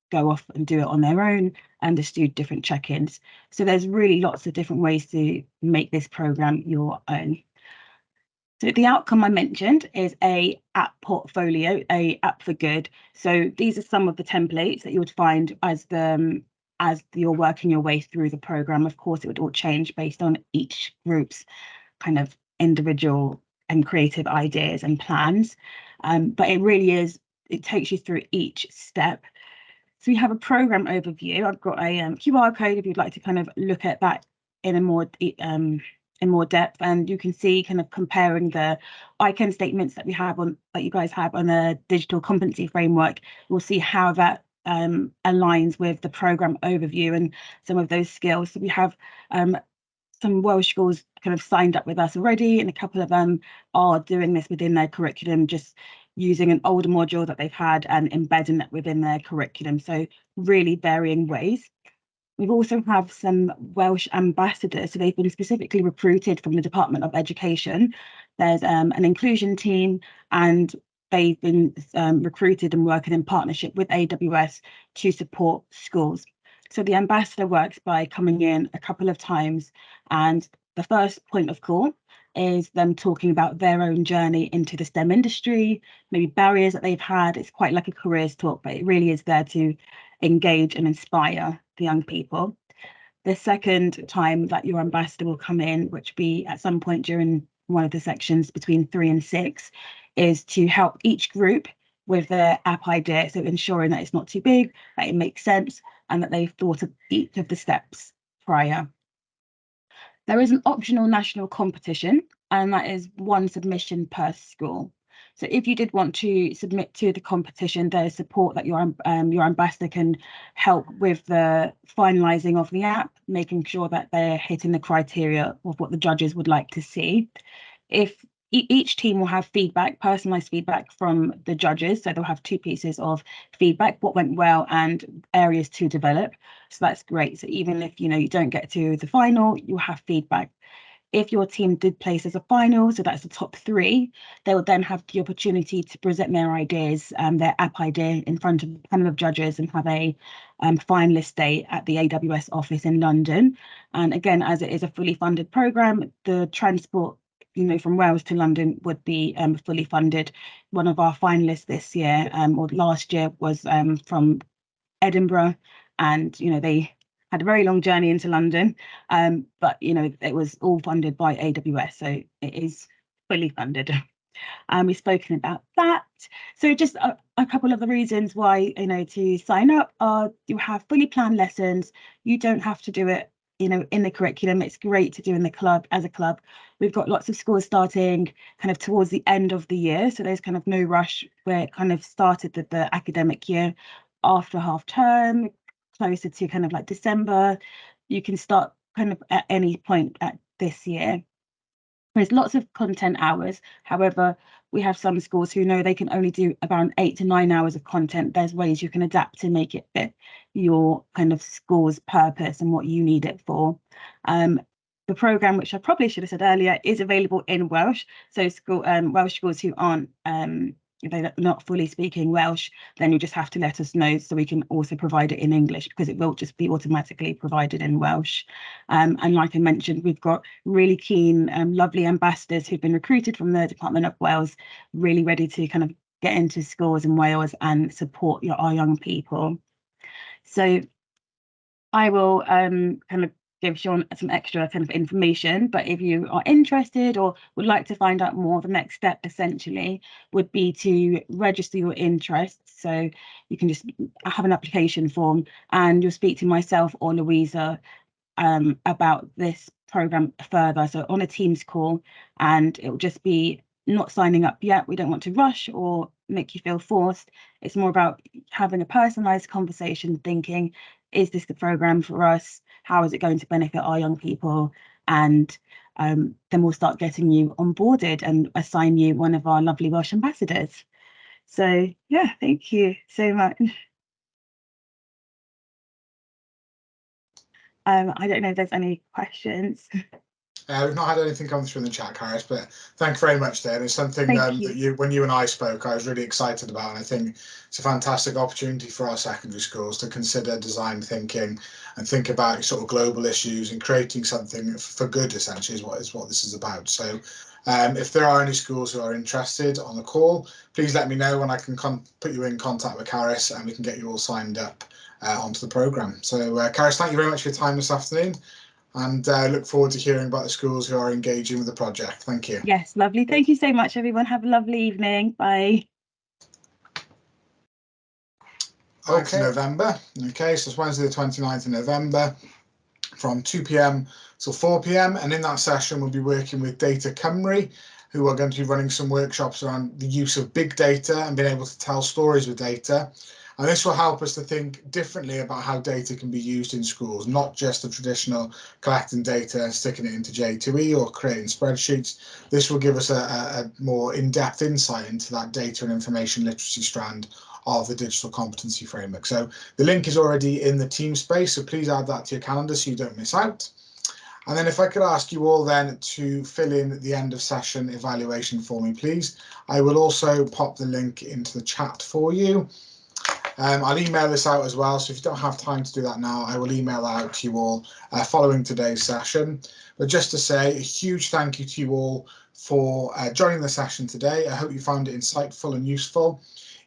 go off and do it on their own and just do different check-ins. So there's really lots of different ways to make this programme your own. So the outcome I mentioned is a app portfolio, a app for good. So these are some of the templates that you would find as you're working your way through the programme. Of course, it would all change based on each group's kind of individual and creative ideas and plans. But it really is, it takes you through each step. So we have a programme overview. I've got a QR code if you'd like to kind of look at that in more depth, and you can see kind of comparing the icon statements that you guys have on the digital competency framework. We'll see how that aligns with the programme overview and some of those skills. So we have some Welsh schools kind of signed up with us already, and a couple of them are doing this within their curriculum, just using an older module that they've had and embedding it within their curriculum. So really varying ways. We also have some Welsh ambassadors, so they've been specifically recruited from the Department of Education. There's an inclusion team, and they've been recruited and working in partnership with AWS to support schools. So the ambassador works by coming in a couple of times, and the first point of call is them talking about their own journey into the STEM industry, maybe barriers that they've had. It's quite like a careers talk, but it really is there to engage and inspire the young people. The second time that your ambassador will come in, which will be at some point during one of the sections between 3 and 6, is to help each group with their app idea, so ensuring that it's not too big, that it makes sense, and that they've thought of each of the steps prior. There is an optional national competition, and that is 1 submission per school. So if you did want to submit to the competition, there's support that your ambassador can help with the finalising of the app, making sure that they're hitting the criteria of what the judges would like to see. If each team will have feedback, personalised feedback from the judges, so they'll have 2 pieces of feedback, what went well and areas to develop. So that's great. So even if you don't get to the final, you'll have feedback. If your team did place as a final, so that's the top 3, they will then have the opportunity to present their ideas, their app idea, in front of a panel of judges and have a finalist day at the AWS office in London. And again, as it is a fully funded programme, the transport from Wales to London would be fully funded. One of our finalists this year or last year was from Edinburgh, and they had a very long journey into London, but it was all funded by AWS, so it is fully funded. We've spoken about that. So just a couple of the reasons why to sign up are you have fully planned lessons. You don't have to do it in the curriculum. It's great to do in the club as a club. We've got lots of schools starting kind of towards the end of the year, so there's kind of no rush. We're kind of started the academic year after half term, closer to kind of like December. You can start kind of at any point at this year. There's lots of content hours. However, we have some schools who know they can only do around 8 to 9 hours of content. There's ways you can adapt to make it fit your kind of school's purpose and what you need it for. The programme, which I probably should have said earlier, is available in Welsh. So Welsh schools who aren't if they're not fully speaking Welsh, then you just have to let us know so we can also provide it in English, because it will just be automatically provided in Welsh. And like I mentioned, we've got really keen, lovely ambassadors who've been recruited from the Department of Wales, really ready to kind of get into schools in Wales and support our young people. So I will kind of give Sean some extra kind of information, but if you are interested or would like to find out more, the next step essentially would be to register your interest. So you can just have an application form and you'll speak to myself or Louisa about this programme further. So on a Teams call, and it will just be not signing up yet. We don't want to rush or make you feel forced. It's more about having a personalised conversation, thinking, is this the programme for us? How is it going to benefit our young people? And then we'll start getting you onboarded and assign you one of our lovely Welsh ambassadors. So yeah, thank you so much. I don't know if there's any questions. We've not had anything come through in the chat, Caris, but thank you very much there. It's something that when you and I spoke, I was really excited about, and I think it's a fantastic opportunity for our secondary schools to consider design thinking and think about sort of global issues and creating something for good, essentially, is what this is about. So if there are any schools who are interested on the call, please let me know and I can put you in contact with Caris and we can get you all signed up onto the programme. So Caris, thank you very much for your time this afternoon. And look forward to hearing about the schools who are engaging with the project. Thank you. Yes, lovely. Thank you so much, everyone. Have a lovely evening. Bye. Okay, November. Okay, so it's Wednesday the 29th of November from 2 p.m. till 4 p.m. And in that session, we'll be working with Data Cymru, who are going to be running some workshops around the use of big data and being able to tell stories with data. And this will help us to think differently about how data can be used in schools, not just the traditional collecting data and sticking it into J2E or creating spreadsheets. This will give us a more in-depth insight into that data and information literacy strand of the digital competency framework. So the link is already in the team space, so please add that to your calendar so you don't miss out. And then if I could ask you all then to fill in the end of session evaluation for me, please. I will also pop the link into the chat for you. I'll email this out as well, so if you don't have time to do that now, I will email out to you all following today's session. But just to say a huge thank you to you all for joining the session today. I hope you found it insightful and useful.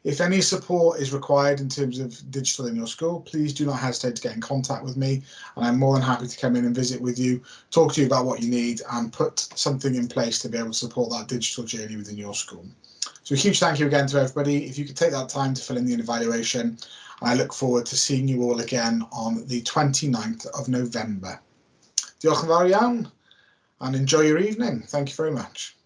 If any support is required in terms of digital in your school, please do not hesitate to get in contact with me, and I'm more than happy to come in and visit with you, talk to you about what you need and put something in place to be able to support that digital journey within your school. So a huge thank you again to everybody. If you could take that time to fill in the evaluation, and I look forward to seeing you all again on the 29th of November. Diolch yn fawr iawn and enjoy your evening. Thank you very much.